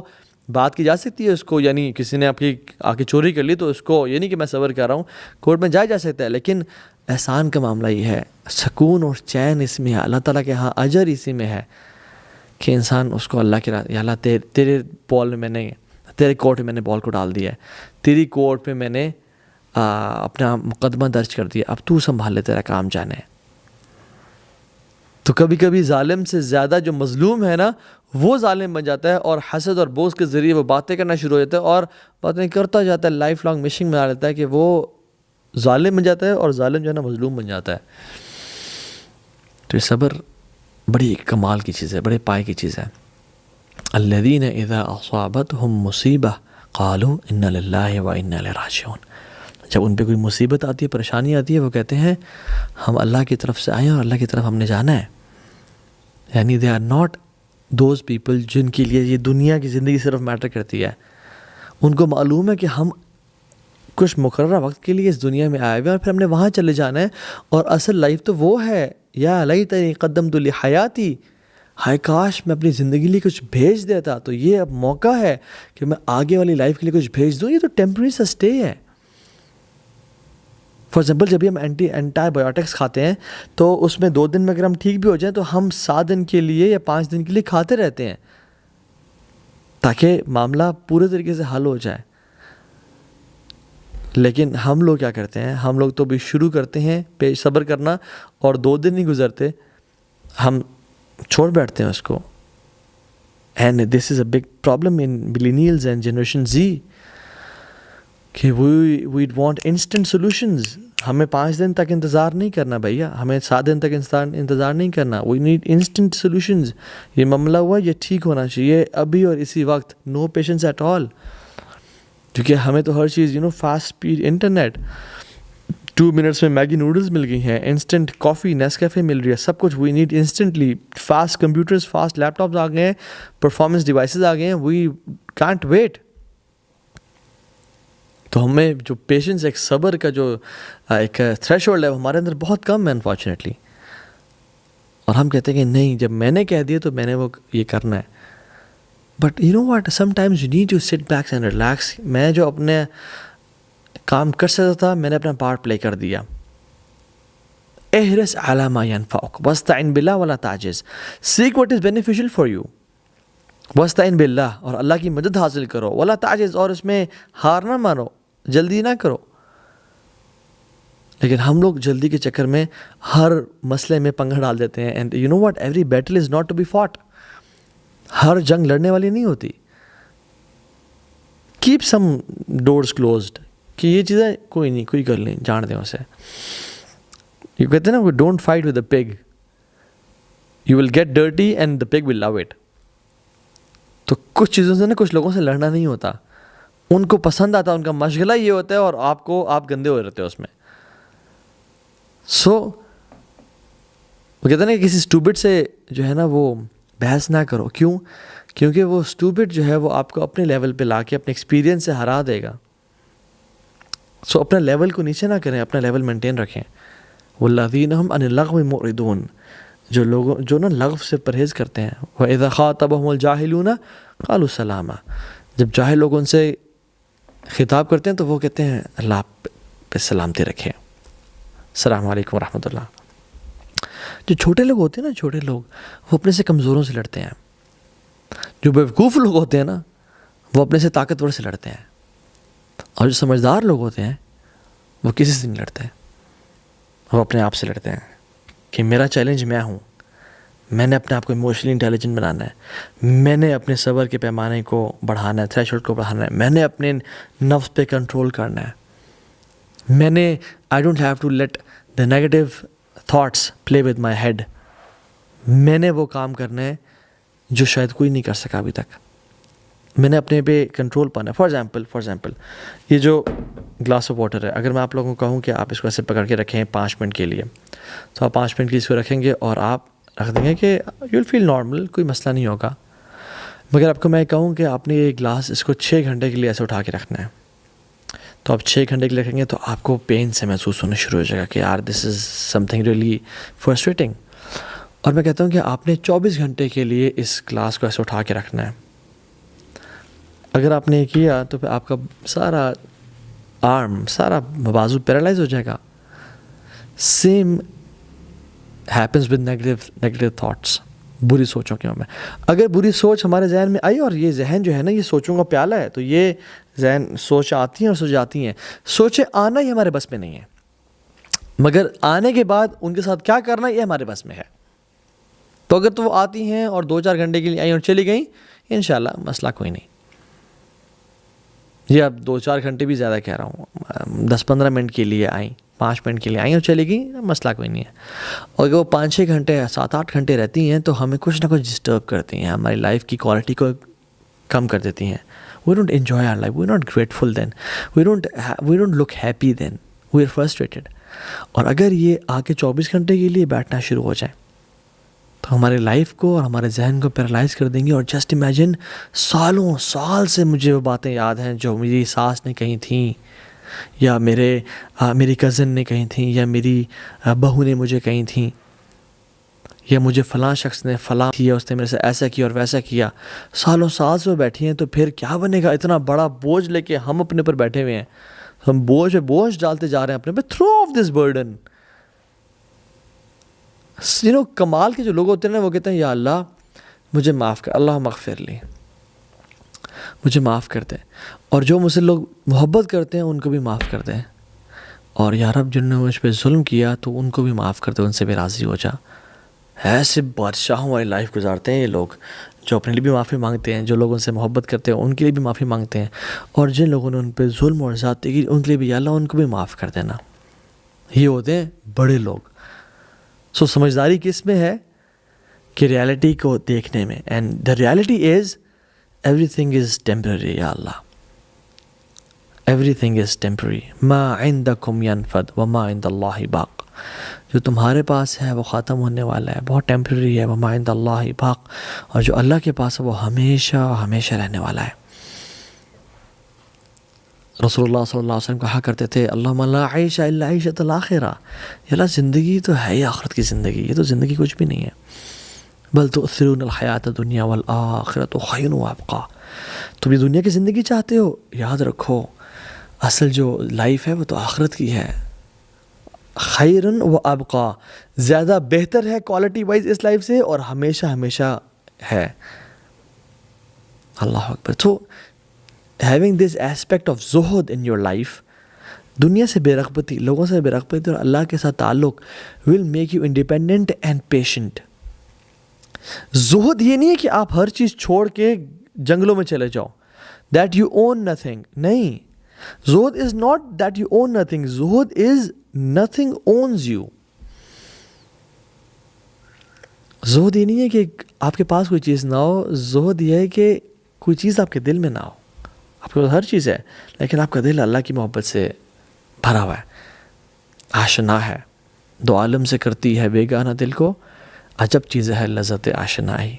بات کی جا سکتی ہے اس کو. یعنی کسی نے آپ کی آ کے چوری کر لی تو اس کو یہ نہیں کہ میں صبر کر رہا ہوں, کورٹ میں جایا جا سکتا ہے. لیکن احسان کا معاملہ یہ ہے, سکون اور چین اس میں ہے, اللہ تعالیٰ کے ہاں اجر اسی میں ہے کہ انسان اس کو اللہ کے یا اللہ تیرے بال میں نے, تیرے کورٹ میں نے بال کو ڈال دیا ہے, تیری کورٹ پہ میں نے اپنا مقدمہ درج کر دیا, اب تو سنبھال لے, تیرا کام جانے. تو کبھی کبھی ظالم سے زیادہ جو مظلوم ہے نا وہ ظالم بن جاتا ہے, اور حسد اور بغض کے ذریعے وہ باتیں کرنا شروع ہو جاتا ہے, اور باتیں کرتا جاتا ہے, لائف لانگ مشنگ میں آ جاتا ہے کہ وہ ظالم بن جاتا ہے, اور ظالم جو ہے نا مظلوم بن جاتا ہے. تو یہ صبر بڑی کمال کی چیز ہے, بڑے پائے کی چیز ہے. الذین اذا اصابتهم مصیبہ قالوا انا للہ و انا الیہ راجعون. جب ان پہ کوئی مصیبت آتی ہے, پریشانی آتی ہے, وہ کہتے ہیں ہم اللہ کی طرف سے آئے ہیں اور اللہ کی طرف ہم نے جانا ہے. یعنی they are not those people جن کے لیے یہ دنیا کی زندگی صرف میٹر کرتی ہے. ان کو معلوم ہے کہ ہم کچھ مقررہ وقت کے لیے اس دنیا میں آئے ہوئے ہیں, اور پھر ہم نے وہاں چلے جانا ہے, اور اصل لائف تو وہ ہے. یا لیتنی قدمت لحیاتی, ہائے کاش میں اپنی زندگی لیے کچھ بھیج دیتا, تو یہ اب موقع ہے کہ میں آگے والی لائف کے لیے کچھ بھیج دوں. یہ تو ٹیمپرری سا اسٹے ہے. فار ایگزامپل جب بھی ہم اینٹی بایوٹکس کھاتے ہیں تو اس میں 2 دن میں اگر ہم ٹھیک بھی ہو جائیں تو ہم 7 دن کے لیے یا 5 دن کے لیے کھاتے رہتے ہیں تاکہ معاملہ پورے طریقے سے حل ہو جائے. لیکن ہم لوگ کیا کرتے ہیں, ہم لوگ تو بھی شروع کرتے ہیں صبر کرنا, اور 2 دن نہیں گزرتے ہم چھوڑ بیٹھتے ہیں اس کو. And this is a big problem in millennials and generation Z کہ وی وانٹ انسٹنٹ سولوشنز. ہمیں 5 دن تک انتظار نہیں کرنا بھیا, ہمیں 7 دن تک انتظار نہیں کرنا. We need instant solutions. یہ معاملہ ہوا, یہ ٹھیک ہونا چاہیے ابھی اور اسی وقت. نو پیشنس ایٹ آل, کیونکہ ہمیں تو ہر چیز فاسٹ اسپیڈ انٹرنیٹ, 2 منٹس میں میگی نوڈلز مل گئی ہیں, انسٹنٹ کافی نیسکیفے مل رہی ہے, سب کچھ we need instantly. Fast computers, fast laptops آ گئے ہیں, پرفارمنس ڈیوائسز آ گئے ہیں, وی کانٹ ویٹ. تو ہمیں جو پیشنس, ایک صبر کا جو ایک تھریش ہولڈ ہے وہ ہمارے اندر بہت کم ہے انفارچونیٹلی. اور ہم کہتے ہیں کہ نہیں, جب میں نے کہہ دیا تو میں نے وہ یہ کرنا ہے. But you know what, sometimes you need to sit back and relax. میں جو اپنے کام کر سکتا تھا میں نے اپنا پارٹ پلے کر دیا. احرص علی ما ینفعک واستعن باللہ ولا تعجز. Seek what is beneficial for you واستعن باللہ, اور اللہ کی مدد حاصل کرو, ولا تعجز, اور اس میں ہار نہ مانو, جلدی نہ کرو. لیکن ہم لوگ جلدی کے چکر میں ہر مسئلے میں پنگا ڈال دیتے ہیں. And you know what, every battle is not to be fought. ہر جنگ لڑنے والی نہیں ہوتی. کیپ سم ڈورز کلوزڈ, کہ یہ چیزیں کوئی نہیں, کوئی کر لیں, جان دیں اسے. یہ کہتے ہیں نا, don't fight with a pig, you will get dirty and the pig will love it. تو کچھ چیزوں سے نا, کچھ لوگوں سے لڑنا نہیں ہوتا, ان کو پسند آتا, ان کا مشغلہ یہ ہوتا ہے, اور آپ گندے ہو رہتے ہو اس میں. سو وہ کہتے ہیں نا, کسی اسٹوبٹ سے جو ہے نا وہ بحث نہ کرو. کیوں؟ کیونکہ وہ اسٹوبٹ جو ہے وہ آپ کو اپنے لیول پہ لا کے اپنے ایکسپیرینس سے ہرا دے گا. سو اپنا لیول کو نیچے نہ کریں, اپنا لیول مینٹین رکھیں. والذین هم عن اللغو معرضون, جو نا لغو سے پرہیز کرتے ہیں. وَإِذَا خَاطَبَهُمُ الْجَاهِلُونَ قَالُوا سَلَامًا, جب جاہل لوگ ان سے خطاب کرتے ہیں تو وہ کہتے ہیں اللہ پہ سلامتی رکھے, السلام علیکم ورحمۃ اللہ. جو چھوٹے لوگ ہوتے ہیں نا, چھوٹے لوگ, وہ اپنے سے کمزوروں سے لڑتے ہیں. جو بیوقوف لوگ ہوتے ہیں نا, وہ اپنے سے طاقتور سے لڑتے ہیں. اور جو سمجھدار لوگ ہوتے ہیں وہ کسی سے نہیں لڑتے. وہ اپنے آپ سے لڑتے ہیں کہ میرا چیلنج میں ہوں، میں نے اپنے آپ کو ایموشنلی انٹیلیجنٹ بنانا ہے، میں نے اپنے صبر کے پیمانے کو بڑھانا ہے، تھریش ہولڈ کو بڑھانا ہے، میں نے اپنے نفس پہ کنٹرول کرنا ہے، میں نے I don't have to let the negative thoughts play with my head, میں نے وہ کام کرنا ہے جو شاید کوئی نہیں کر سکا ابھی تک، میں نے اپنے پہ کنٹرول پانا ہے۔ فار ایگزامپل یہ جو گلاس آف واٹر ہے، اگر میں آپ لوگوں کو کہوں کہ آپ اس کو ایسے پکڑ کے رکھیں 5 منٹ کے لیے، تو آپ 5 منٹ کے اس کو رکھیں گے اور آپ رکھ دیں گے کہ یو ول فیل نارمل، کوئی مسئلہ نہیں ہوگا۔ مگر آپ کو میں کہوں کہ آپ نے یہ گلاس اس کو 6 گھنٹے کے لیے ایسے اٹھا کے رکھنا ہے، تو آپ 6 گھنٹے کے لیے رکھیں گے تو آپ کو پین سے محسوس ہونا شروع ہو جائے گا کہ یار دس از سم تھنگ ریئلی فرسٹریٹنگ۔ اور میں کہتا ہوں کہ آپ نے 24 گھنٹے کے لیے اس گلاس کو ایسے اٹھا کے رکھنا ہے۔ اگر آپ نے کیا تو پھر آپ کا سارا آرم، سارا بازو پیرالائز ہو جائے گا۔ Same happens with negative thoughts, بری سوچوں کے میں اگر بری سوچ ہمارے ذہن میں آئی، اور یہ ذہن جو ہے نا یہ سوچوں کا پیالہ ہے، تو یہ ذہن سوچ آتی ہیں اور سوچ جاتی ہیں، سوچیں آنا ہی ہمارے بس میں نہیں ہے، مگر آنے کے بعد ان کے ساتھ کیا کرنا یہ ہمارے بس میں ہے۔ تو اگر تو وہ آتی ہیں اور 2-4 گھنٹے کے لیے آئیں اور چلی گئیں، انشاءاللہ مسئلہ کوئی نہیں۔ یہ اب 2-4 گھنٹے بھی زیادہ کہہ رہا ہوں، 10-15 منٹ کے لیے آئیں، 5 منٹ کے لیے آئیں اور چلی گئیں، مسئلہ کوئی نہیں ہے۔ اور اگر وہ 5-6 گھنٹے 7-8 گھنٹے رہتی ہیں تو ہمیں کچھ نہ کچھ ڈسٹرب کرتی ہیں، ہماری لائف کی کوالٹی کو کم کر دیتی ہیں۔ We don't enjoy our life, we not grateful then, we don't look happy then, we are frustrated. اور اگر یہ آگے 24 گھنٹے کے لیے بیٹھنا شروع ہو جائیں تو ہمارے لائف کو اور ہمارے ذہن کو پیرالائز کر دیں گے۔ اور جسٹ امیجن سالوں سال سے مجھے وہ باتیں یاد ہیں جو میری ساس نے کہی تھیں، یا میری کزن نے کہی تھیں، یا میری بہو نے مجھے کہی تھیں، یا مجھے فلاں شخص نے فلاں کیا، اس نے میرے سے ایسا کیا اور ویسا کیا۔ سالوں سال سے وہ بیٹھی ہیں، تو پھر کیا بنے گا؟ اتنا بڑا بوجھ لے کے ہم اپنے پر بیٹھے ہوئے ہیں، ہم بوجھ پہ بوجھ ڈالتے جا رہے ہیں اپنے پہ۔ تھرو آف دس برڈن، کمال کے جو لوگ ہوتے ہیں نا، وہ کہتے ہیں یا اللہ مجھے معاف کر، اللہ مغفر لی، مجھے معاف کر دے، اور جو مجھ سے لوگ محبت کرتے ہیں ان کو بھی معاف کر دیں، اور یا رب جن نے مجھ پہ ظلم کیا تو ان کو بھی معاف کر دے، ان سے بھی راضی ہو جا۔ ایسے بادشاہوں والی لائف گزارتے ہیں یہ لوگ، جو اپنے لیے بھی معافی مانگتے ہیں، جو لوگ ان سے محبت کرتے ہیں ان کے لیے بھی معافی مانگتے ہیں، اور جن لوگوں نے ان پہ ظلم اور زیادتی کی ان کے لیے بھی یا اللہ ان کو بھی معاف کر دینا۔ یہ ہوتے ہیں بڑے لوگ۔ سمجھداری کس میں ہے؟ کہ ریالٹی کو دیکھنے میں، and the reality is every thing is temporary, یا اللہ ایوری تھنگ از ٹیمپرری، ما عندکم ینفد وما عند اللہ باق، جو تمہارے پاس ہے وہ ختم ہونے والا ہے، بہت ٹیمپرری ہے، وما عند اللہ باق، اور جو اللہ کے پاس ہے وہ ہمیشہ ہمیشہ رہنے والا ہے۔ رسول اللہ صلی اللہ علیہ وسلم کہا کرتے تھے اللہم لا عیش الا عیشۃ الآخرہ، یا اللہ زندگی تو ہے ہی آخرت کی زندگی، یہ تو زندگی کچھ بھی نہیں ہے۔ بل تؤثرون الحیات الدنیا والآخرۃ خیر وابقیٰ، تم یہ دنیا کی زندگی چاہتے ہو، یاد رکھو اصل جو لائف ہے وہ تو آخرت کی ہے، خیر و ابقیٰ، زیادہ بہتر ہے کوالٹی وائز اس لائف سے، اور ہمیشہ ہمیشہ ہے۔ اللہ اکبر۔ تو having this aspect of zuhud in your life، دنیا سے بے رغبتی، لوگوں سے بے رغبتی اور اللہ کے ساتھ تعلق will make you independent and patient۔ زہد یہ نہیں ہے کہ آپ ہر چیز چھوڑ کے جنگلوں میں چلے جاؤ، that you own nothing، نہیں، زہد is not that you own nothing، Zuhd is nothing owns you۔ زہد یہ نہیں ہے کہ آپ کے پاس کوئی چیز نہ ہو، زہد یہ ہے کہ کوئی چیز آپ کے دل میں نہ ہو، آپ کے پاس ہر چیز ہے لیکن آپ کا دل اللہ کی محبت سے بھرا ہوا ہے، آشنا ہے، دو عالم سے کرتی ہے بیگانہ دل کو، عجب چیز ہے لذت آشنائی۔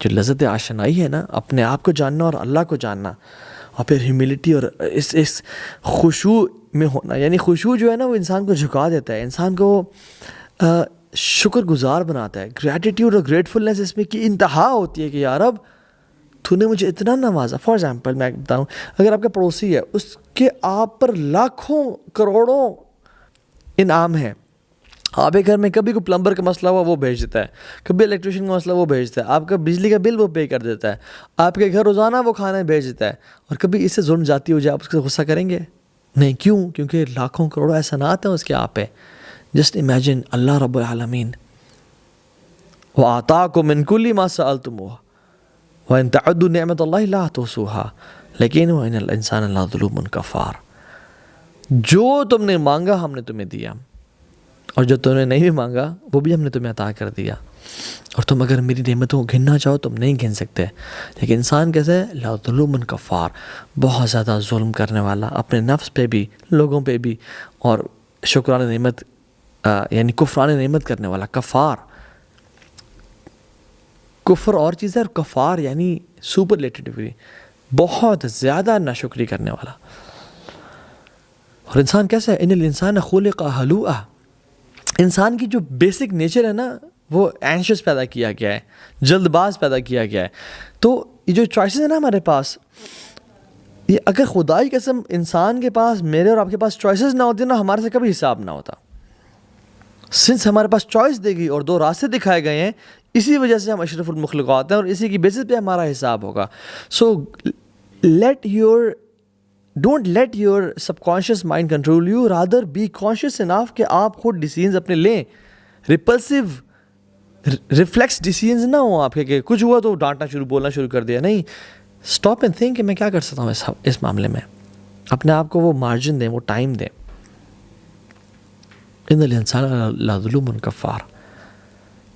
جو لذت آشنائی ہے نا، اپنے آپ کو جاننا اور اللہ کو جاننا، اور پھر ہیوملٹی اور اس خشوع میں ہونا، یعنی خشوع جو ہے نا وہ انسان کو جھکا دیتا ہے، انسان کو شکر گزار بناتا ہے۔ گریٹیٹیوڈ اور گریٹفلنس اس میں کی انتہا ہوتی ہے کہ یا رب تو نے مجھے اتنا نوازا۔ فار ایگزامپل میں بتاؤں، اگر آپ کا پڑوسی ہے، اس کے آپ پر لاکھوں کروڑوں انعام ہیں، آپ کے گھر میں کبھی کوئی پلمبر کا مسئلہ ہوا وہ بھیج دیتا ہے، کبھی الیکٹریشین کا مسئلہ وہ بھیجتا ہے، آپ کا بجلی کا بل وہ پے کر دیتا ہے، آپ کے گھر روزانہ وہ کھانا بھیج دیتا ہے، اور کبھی اس سے ظلم جاتی ہو جائے آپ اس سے غصہ کریں گے؟ نہیں، کیوں؟ کیونکہ لاکھوں کروڑوں احسانات ہیں اس کے آپ پہ، جسٹ امیجن اللہ رب العالمین وَآتَاكُم مِّن كُلِّ مَا سَأَلْتُمُوهُ وَإِن تَعُدُّوا نِعْمَةَ اللَّهِ لَا تُحْصُوهَا لیکن وَإِنَّ الْإِنسَانَ لَظَلُومٌ كَفَّارٌ، جو تم نے مانگا ہم نے تمہیں دیا، اور جو تم نے نہیں بھی مانگا وہ بھی ہم نے تمہیں عطا کر دیا، اور تم اگر میری نعمتوں کو گننا چاہو تم نہیں گن سکتے۔ لیکن انسان کیسے ہے؟ لَظَلُومٌ كَفَّارٌ، بہت زیادہ ظلم کرنے والا، اپنے نفس پہ بھی، لوگوں پہ بھی، اور شکران نعمت یعنی کفران نعمت کرنے والا، کفار۔ کفر اور چیز ہے، اور کفار یعنی سپرلیٹیولی بہت زیادہ ناشکری کرنے والا۔ اور انسان کیسا ہے؟ ان الانسان خلق ہلوعا، انسان کی جو بیسک نیچر ہے نا وہ اینشیس پیدا کیا گیا ہے، جلد باز پیدا کیا گیا ہے۔ تو یہ جو چوائسز ہیں نا ہمارے پاس، یہ اگر خدائی قسم انسان کے پاس، میرے اور آپ کے پاس چوائسز نہ ہوتے نا، ہمارے سے کبھی حساب نہ ہوتا۔ سنس ہمارے پاس چوائس دے گی اور دو راستے دکھائے گئے ہیں، اسی وجہ سے ہم اشرف المخلوقات ہیں، اور اسی کی بیسس پہ ہمارا حساب ہوگا۔ So don't let your subconscious mind control you, rather be conscious enough کہ آپ خود ڈیسیژنز اپنے لیں، ریپلسو ریفلیکس ڈیسیژنز نہ ہوں آپ کے کہ کچھ ہوا تو ڈانٹنا بولنا شروع کر دیا۔ نہیں، اسٹاپ اینڈ تھنک کہ میں کیا کر سکتا ہوں اس معاملے میں، اپنے آپ کو وہ مارجن دیں، وہ ٹائم دیں۔ ان الانسان لظلوم کفار،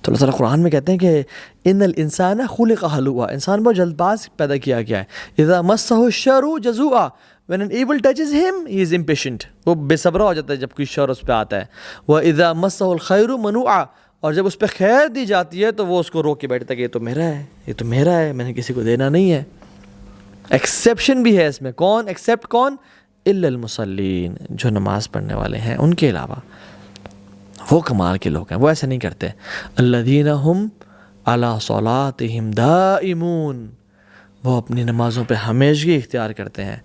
تو اللہ تعالیٰ قرآن میں کہتے ہیں کہ ان الانسان خلق ہلوعا، انسان بہت جلد باز پیدا کیا گیا ہے۔ اذا مسہ الشر جزوعا، when an evil touches him he is impatient، وہ بے صبرا ہو جاتا ہے جب کوئی شر اس پہ آتا ہے۔ واذا مسہ الخیر منوعا، اور جب اس پہ خیر دی جاتی ہے تو وہ اس کو روک کے بیٹھتا ہے کہ یہ تو میرا ہے، یہ تو میرا ہے، میں نے کسی کو دینا نہیں ہے۔ ایکسیپشن بھی ہے اس میں، کون ایکسیپٹ؟ کون؟ الا المصلین، جو نماز پڑھنے والے ہیں، ان کے علاوہ وہ کمال کے لوگ ہیں، وہ ایسے نہیں کرتے۔ الذین ہم علی صلاتہم دائمون، وہ اپنی نمازوں پہ ہمیشگی اختیار کرتے ہیں۔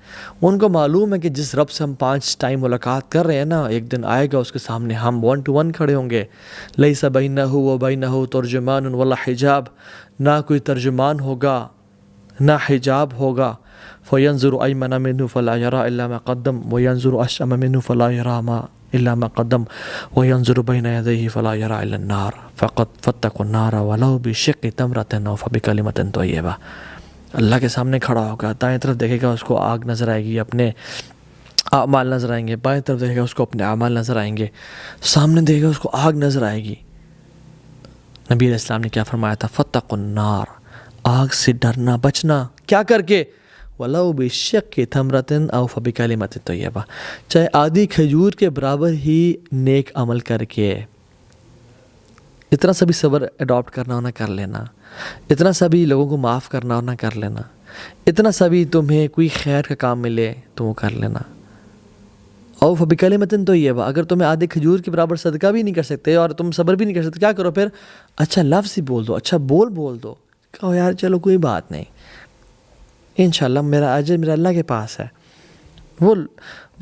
ان کو معلوم ہے کہ جس رب سے ہم 5 ٹائم ملاقات کر رہے ہیں نا، ایک دن آئے گا اس کے سامنے ہم 1 to 1 کھڑے ہوں گے۔ لیس بینہ و بینہ ترجمان ولا حجاب، نہ کوئی ترجمان ہوگا نہ حجاب ہوگا۔ فینظر ایمن منہ فلا یری الا ما قدم وینظر اشأم منہ فلا یری ما الا ما قدم وینظر بین یدیہ فلا یری الا النار فاتقوا النار ولو بشق تمرۃ او فبکلمۃ طیبہ۔ اللہ کے سامنے کھڑا ہوگا، دائیں طرف دیکھے گا اس کو آگ نظر آئے گی، اپنے اعمال نظر آئیں گے، بائیں طرف دیکھے گا اس کو اپنے اعمال نظر آئیں گے، سامنے دیکھے گا اس کو آگ نظر آئے گی۔ نبی علیہ السلام نے کیا فرمایا تھا؟ فاتقوا النار، آگ سے ڈرنا، بچنا، کیا کر کے؟ وَلَوْ بِشِقِّ تَمْرَةٍ أَوْ فَبِكَلِمَةٍ طَيِّبَةٍ، چاہے آدھی کھجور کے برابر ہی نیک عمل کر کے۔ اتنا سا بھی صبر اڈاپٹ کرنا ہونا کر لینا، اتنا سا بھی لوگوں کو معاف کرنا ہونا کر لینا، اتنا سا بھی تمہیں کوئی خیر کا کام ملے تو وہ کر لینا۔ او فبکلمۃ طیبہ، اگر تمہیں آدھے کھجور کے برابر صدقہ بھی نہیں کر سکتے اور تم صبر بھی نہیں کر سکتے، کیا کرو پھر؟ اچھا لفظ ہی بول دو، اچھا بول دو، کہو یار چلو کوئی بات نہیں، انشاءاللہ میرا اجر میرا اللہ کے پاس ہے۔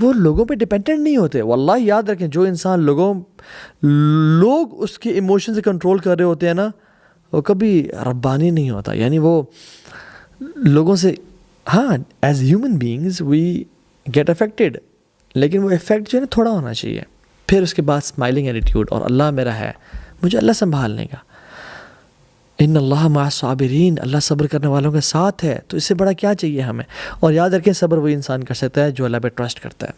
وہ لوگوں پہ ڈیپینڈنٹ نہیں ہوتے۔ واللہ یاد رکھیں، جو انسان لوگ اس کے ایموشن سے کنٹرول کر رہے ہوتے ہیں نا، وہ کبھی ربانی نہیں ہوتا۔ یعنی وہ لوگوں سے، ہاں as human beings we get affected, لیکن وہ افیکٹ جو ہے نا تھوڑا ہونا چاہیے۔ پھر اس کے بعد اسمائلنگ ایٹیٹیوڈ، اور اللہ میرا ہے، مجھے اللہ سنبھال لے گا۔ ان اللہ مع الصابرین، اللہ صبر کرنے والوں کے ساتھ ہے، تو اس سے بڑا کیا چاہیے ہمیں؟ اور یاد رکھیں صبر وہی انسان کر سکتا ہے جو اللہ پہ ٹرسٹ کرتا ہے،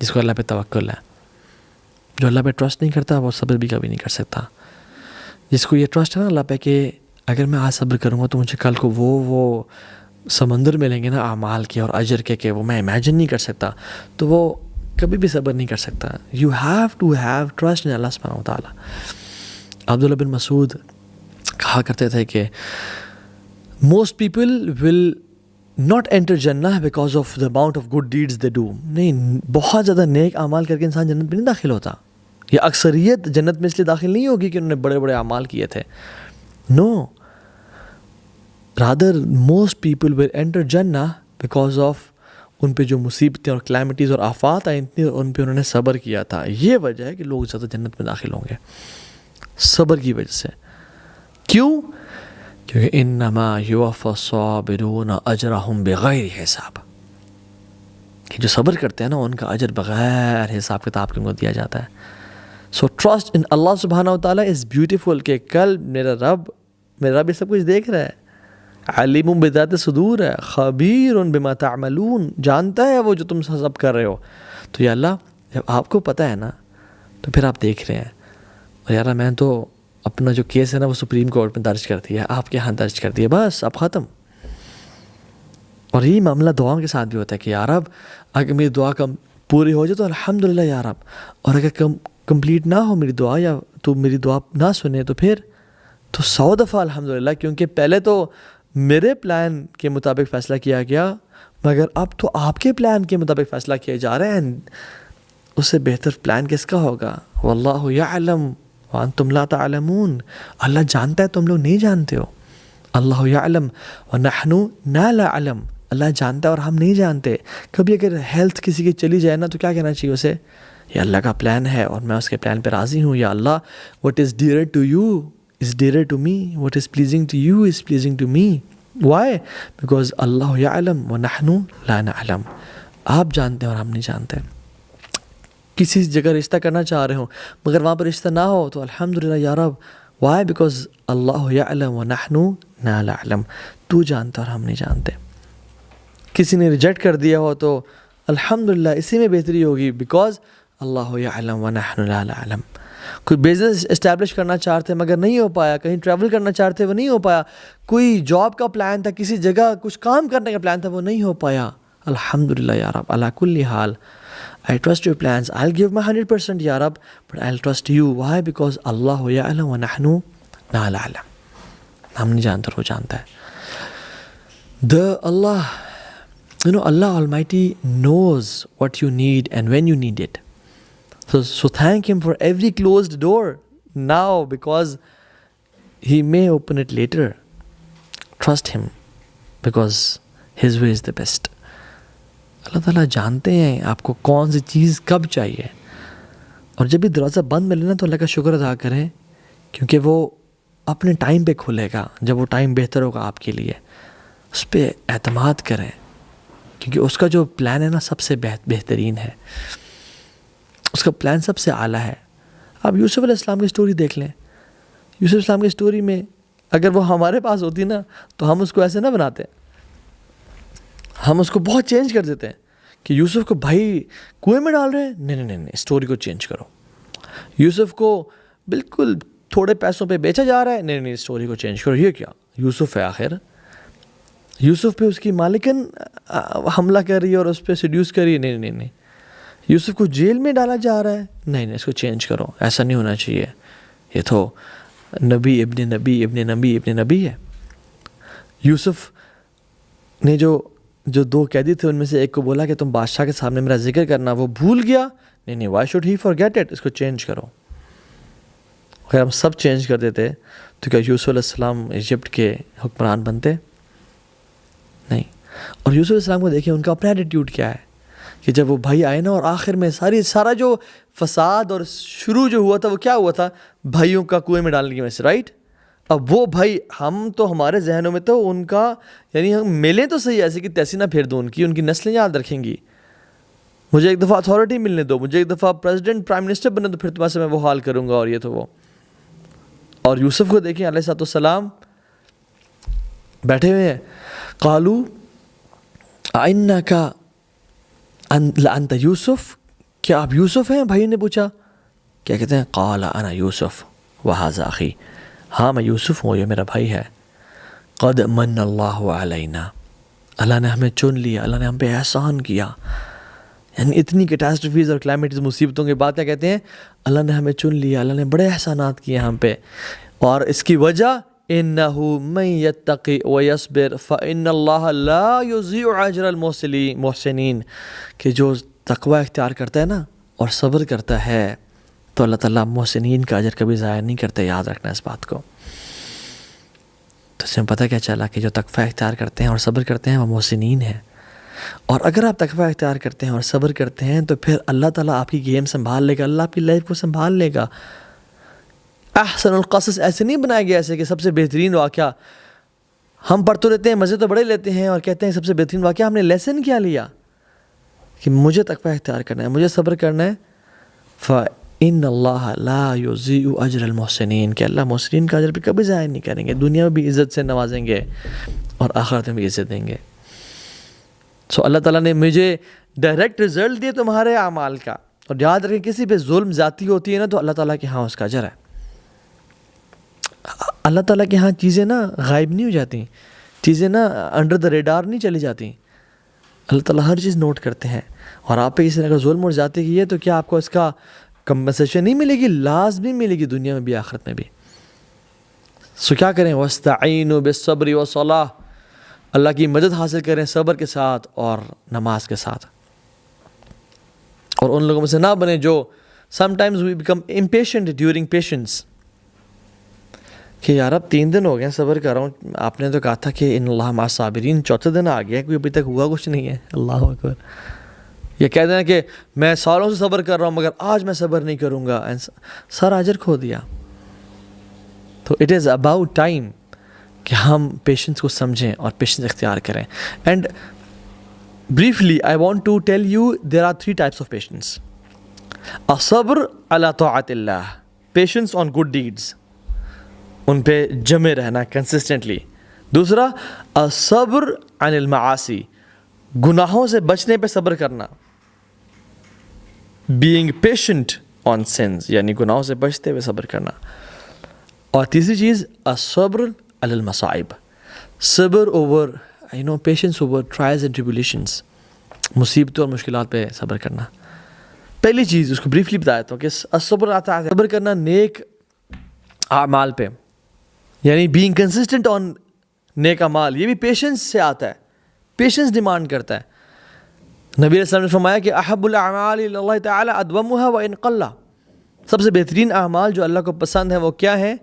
جس کو اللہ پہ توکل ہے۔ جو اللہ پہ ٹرسٹ نہیں کرتا وہ صبر بھی کبھی نہیں کر سکتا۔ جس کو یہ ٹرسٹ ہے نا اللہ پہ کہ اگر میں آج صبر کروں گا تو مجھے کل کو وہ سمندر ملیں گے نا اعمال کے اور اجر کے کہ وہ میں امیجن نہیں کر سکتا، تو وہ کبھی بھی صبر نہیں کر سکتا۔ You have to have trust in Allah سبحانہ وتعالیٰ۔ عبداللہ بن مسعود کہا کرتے تھے کہ most people will not enter جنہ because of the amount of good deeds they do, نہیں، بہت زیادہ نیک اعمال کر کے انسان جنت میں نہیں داخل ہوتا، یا اکثریت جنت میں اس لیے داخل نہیں ہوگی کہ انہوں نے بڑے بڑے اعمال کیے تھے، no, rather most people will enter جنہ بیکاز آف ان پہ جو مصیبتیں اور کلیمٹیز اور آفات آئیں تھیں ان پہ انہوں نے صبر کیا تھا۔ یہ وجہ ہے کہ لوگ زیادہ جنت میں داخل ہوں گے، صبر کی وجہ سے۔ کیوں؟ کیونکہ انما یوفی الصابرون اجرہم بغیر حساب، کہ جو صبر کرتے ہیں نا ان کا اجر بغیر حساب کتاب کے ان کو دیا جاتا ہے۔ سو ٹرسٹ ان اللہ سبحانہ و تعالیٰ از بیوٹیفل کہ کل میرا رب یہ سب کچھ دیکھ رہا ہے، علیم بذات صدور ہے، خبیر بما تعملون، جانتا ہے وہ جو تم سب کر رہے ہو. تو یا اللہ جب آپ کو پتہ ہے نا تو پھر آپ دیکھ رہے ہیں. اور یار میں تو اپنا جو کیس ہے نا وہ سپریم کورٹ میں درج کر دیا ہے، آپ کے ہاں درج کر دیا، بس اب ختم. اور یہی معاملہ دعاؤں کے ساتھ بھی ہوتا ہے کہ یا رب اگر میری دعا پوری ہو جائے تو الحمدللہ یا رب، اور اگر کمپلیٹ نہ ہو میری دعا یا تو میری دعا نہ سنے تو پھر تو 100 دفعہ الحمدللہ، کیونکہ پہلے تو میرے پلان کے مطابق فیصلہ کیا گیا مگر اب تو آپ کے پلان کے مطابق فیصلہ کیے جا رہے ہیں. اس سے بہتر پلان کس کا ہوگا؟ واللہ یعلم وانتم لا تعلمون، اللہ جانتا ہے تم لوگ نہیں جانتے ہو. اللہ یعلم ونحن لا نعلم، اللہ جانتا ہے اور ہم نہیں جانتے. کبھی اگر ہیلتھ کسی کی چلی جائے نا تو کیا کہنا چاہیے اسے؟ یہ اللہ کا پلان ہے اور میں اس کے پلان پہ راضی ہوں. یا اللہ what is dearer to you is dearer to me, what is pleasing to you is pleasing to me. Why? Because اللہ یعلم ونحن لا نعلم، آپ جانتے ہیں اور ہم نہیں جانتے. کسی جگہ رشتہ کرنا چاہ رہے ہوں مگر وہاں پر رشتہ نہ ہو تو الحمدللہ یا رب. Why? Because اللہ یعلم ونحن لا نعلم، تو جانتا اور ہم نہیں جانتے. کسی نے ریجیکٹ کر دیا ہو تو الحمدللہ اسی میں بہتری ہوگی، بیکاز اللہ یعلم ونحن لا نعلم. کوئی بزنس اسٹیبلش کرنا چاہتے مگر نہیں ہو پایا، کہیں ٹریول کرنا چاہتے وہ نہیں ہو پایا، کوئی جاب کا پلان تھا، کسی جگہ کچھ کام کرنے کا پلان تھا وہ نہیں ہو پایا، الحمدللہ یا رب علی کل حال. I trust your plans. I'll give my 100% یا رب, but I'll trust you. Why? Because اللہ یعلم ونحن لا نعلم. ہم نہیں جانتے وہ جانتا ہے. Allah Almighty knows what you need and when you need it. So thank Him for every closed door now, because He may open it later. Trust Him because His way is the best. اللہ تعالیٰ جانتے ہیں آپ کو کون سی چیز کب چاہیے, اور جب بھی دروازہ بند ملے نا تو اللہ کا شکر ادا کریں, کیونکہ وہ اپنے ٹائم پہ کھلے گا جب وہ ٹائم بہتر ہوگا آپ کے لیے. اس پہ اعتماد کریں کیونکہ اس کا جو پلان ہے نا سب سے بہترین ہے, اس کا پلان سب سے اعلیٰ ہے. آپ یوسف علیہ السلام کی اسٹوری دیکھ لیں. یوسف علیہ السلام کی اسٹوری میں اگر وہ ہمارے پاس ہوتی نا تو ہم اس کو ایسے نہ بناتے, ہم اس کو بہت چینج کر دیتے ہیں کہ یوسف کو بھائی کنویں میں ڈال رہے ہیں, نہیں, اسٹوری کو چینج کرو. یوسف کو بالکل تھوڑے پیسوں پہ بیچا جا رہا ہے, نہیں, اسٹوری کو چینج کرو. یہ کیا یوسف ہے آخر, یوسف پہ اس کی مالکن حملہ کر رہی ہے اور اس پہ سیڈیوس کر رہی ہے, نہیں, یوسف کو جیل میں ڈالا جا رہا ہے, نہیں, اس کو چینج کرو, ایسا نہیں ہونا چاہیے, یہ تو نبی ابن نبی ہے. یوسف نے جو 2 قیدی تھے ان میں سے ایک کو بولا کہ تم بادشاہ کے سامنے میرا ذکر کرنا, وہ بھول گیا, نہیں, why should he forget it, اس کو چینج کرو. اگر ہم سب چینج کر دیتے تو کیا یوسف علیہ السلام ایجپٹ کے حکمران بنتے؟ نہیں. اور یوسف علیہ السلام کو دیکھیں ان کا اپنا ایٹیٹیوڈ کیا ہے کہ جب وہ بھائی آئے نا اور آخر میں سارا جو فساد اور شروع جو ہوا تھا وہ کیا ہوا تھا, بھائیوں کا کنویں میں ڈالنے کی وجہ سے, رائٹ. اب وہ بھائی ہم تو ہمارے ذہنوں میں تو ان کا یعنی ہم ملیں تو صحیح ایسے کہ تیسی نہ پھیر دو ان کی نسلیں یاد رکھیں گی. مجھے ایک دفعہ اتھارٹی ملنے دو, مجھے ایک دفعہ پریزیڈنٹ پرائم منسٹر بننے دو, پھر تمہارے سے میں وہ حال کروں گا اور یہ تو وہ. اور یوسف کو دیکھیں علیہ السلام بیٹھے ہوئے ہیں, قالو انک لانت یوسف, کیا آپ یوسف ہیں؟ بھائی نے پوچھا. کیا کہتے ہیں؟ قال انا یوسف وہذا اخی, ہاں میں یوسف ہوں, یہ میرا بھائی ہے. قد من اللہ علینا, اللہ نے ہمیں چن لیا, اللہ نے ہم پہ احسان کیا. یعنی اتنی کیٹاسٹرفیز اور کلائمیٹز مصیبتوں کے بعد کیا کہتے ہیں؟ اللہ نے ہمیں چن لیا, اللہ نے بڑے احسانات کیے ہم پہ. اور اس کی وجہ انہ من یتقی ویصبر فان اللہ لا یضیع اجر المحسنین, کہ جو تقوی اختیار کرتا ہے نا اور صبر کرتا ہے تو اللہ تعالیٰ محسنین کا اجر کبھی ضائع نہیں کرتے. یاد رکھنا اس بات کو. تو اس میں پتہ کیا چلا کہ جو تقوی اختیار کرتے ہیں اور صبر کرتے ہیں وہ محسنین ہیں. اور اگر آپ تقوی اختیار کرتے ہیں اور صبر کرتے ہیں تو پھر اللہ تعالیٰ آپ کی گیم سنبھال لے گا, اللہ آپ کی لائف کو سنبھال لے گا. احسن القصص ایسے نہیں بنایا گیا ایسے کہ سب سے بہترین واقعہ ہم پڑھتے رہتے ہیں, مزے تو بڑے لیتے ہیں اور کہتے ہیں سب سے بہترین واقعہ. ہم نے لیسن کیا لیا کہ مجھے تقوی اختیار کرنا ہے, مجھے صبر کرنا ہے. ان اللہ لا یضیع اجر المحسنین، کہ اللہ محسنین کا اجر بھی کبھی ضائع نہیں کریں گے، دنیا میں بھی عزت سے نوازیں گے اور آخرت میں بھی عزت دیں گے. سو اللہ تعالیٰ نے مجھے ڈائریکٹ رزلٹ دیے تمہارے اعمال کا. اور یاد رکھیں کسی پہ ظلم زیادتی ہوتی ہے نا تو اللہ تعالیٰ کے ہاں اس کا اجر ہے. اللہ تعالیٰ کے ہاں چیزیں نا غائب نہیں ہو جاتی، چیزیں نا انڈر دا ریڈار نہیں چلی جاتی. اللہ تعالیٰ ہر چیز نوٹ کرتے ہیں. اور آپ پہ کسی نے اگر ظلم اور زیادتی کی ہے تو کیا آپ کو اس کا کمپنسیشن نہیں ملے گی؟ لازمی ملے گی، دنیا میں بھی آخرت میں بھی. سو کیا کریں؟ وَاسْتَعِينُوا بِالصَّبْرِ وَالصَّلَاةِ، اللہ کی مدد حاصل کریں صبر کے ساتھ اور نماز کے ساتھ. اور ان لوگوں میں سے نہ بنیں جو sometimes we become impatient during patience، کہ یار اب 3 دن ہو گئے صبر کر رہا ہوں، آپ نے تو کہا تھا کہ ان اللہ مع الصابرین، چوتھے دن آ گیا کوئی ابھی تک ہوا کچھ نہیں ہے. اللہ اکبر. یہ کہہ دینا کہ میں سالوں سے صبر کر رہا ہوں مگر آج میں صبر نہیں کروں گا، سارا اجر کھو دیا. تو اٹ از اباؤٹ ٹائم کہ ہم پیشنس کو سمجھیں اور پیشنس اختیار کریں. And briefly I want to tell you there are 3 types of patience. الصبر على طاعت اللہ، patience on good deeds، ان پہ جمے رہنا کنسسٹنٹلی. دوسرا الصبر عن المعاصی، گناہوں سے بچنے پہ صبر کرنا، being patient on sins، یعنی گناہوں سے بچتے ہوئے صبر کرنا. اور تیسری چیز الصبر علی المصائب، صبر over patience over trials and tribulations, مصیبتوں اور مشکلات پہ صبر کرنا. پہلی چیز اس کو بریفلی بتایا تھا کہ الصبر آتا ہے صبر کرنا نیک اعمال پہ، یعنی بینگ کنسسٹنٹ آن نیک اعمال. یہ بھی پیشنس سے آتا ہے، پیشنس ڈیمانڈ کرتا ہے. نبی علیہ السلام نے فرمایا کہ احب الاعمال الی اللہ تعالی ادومها وان قل، سب سے بہترین اعمال جو اللہ کو پسند ہیں وہ کیا ہیں؟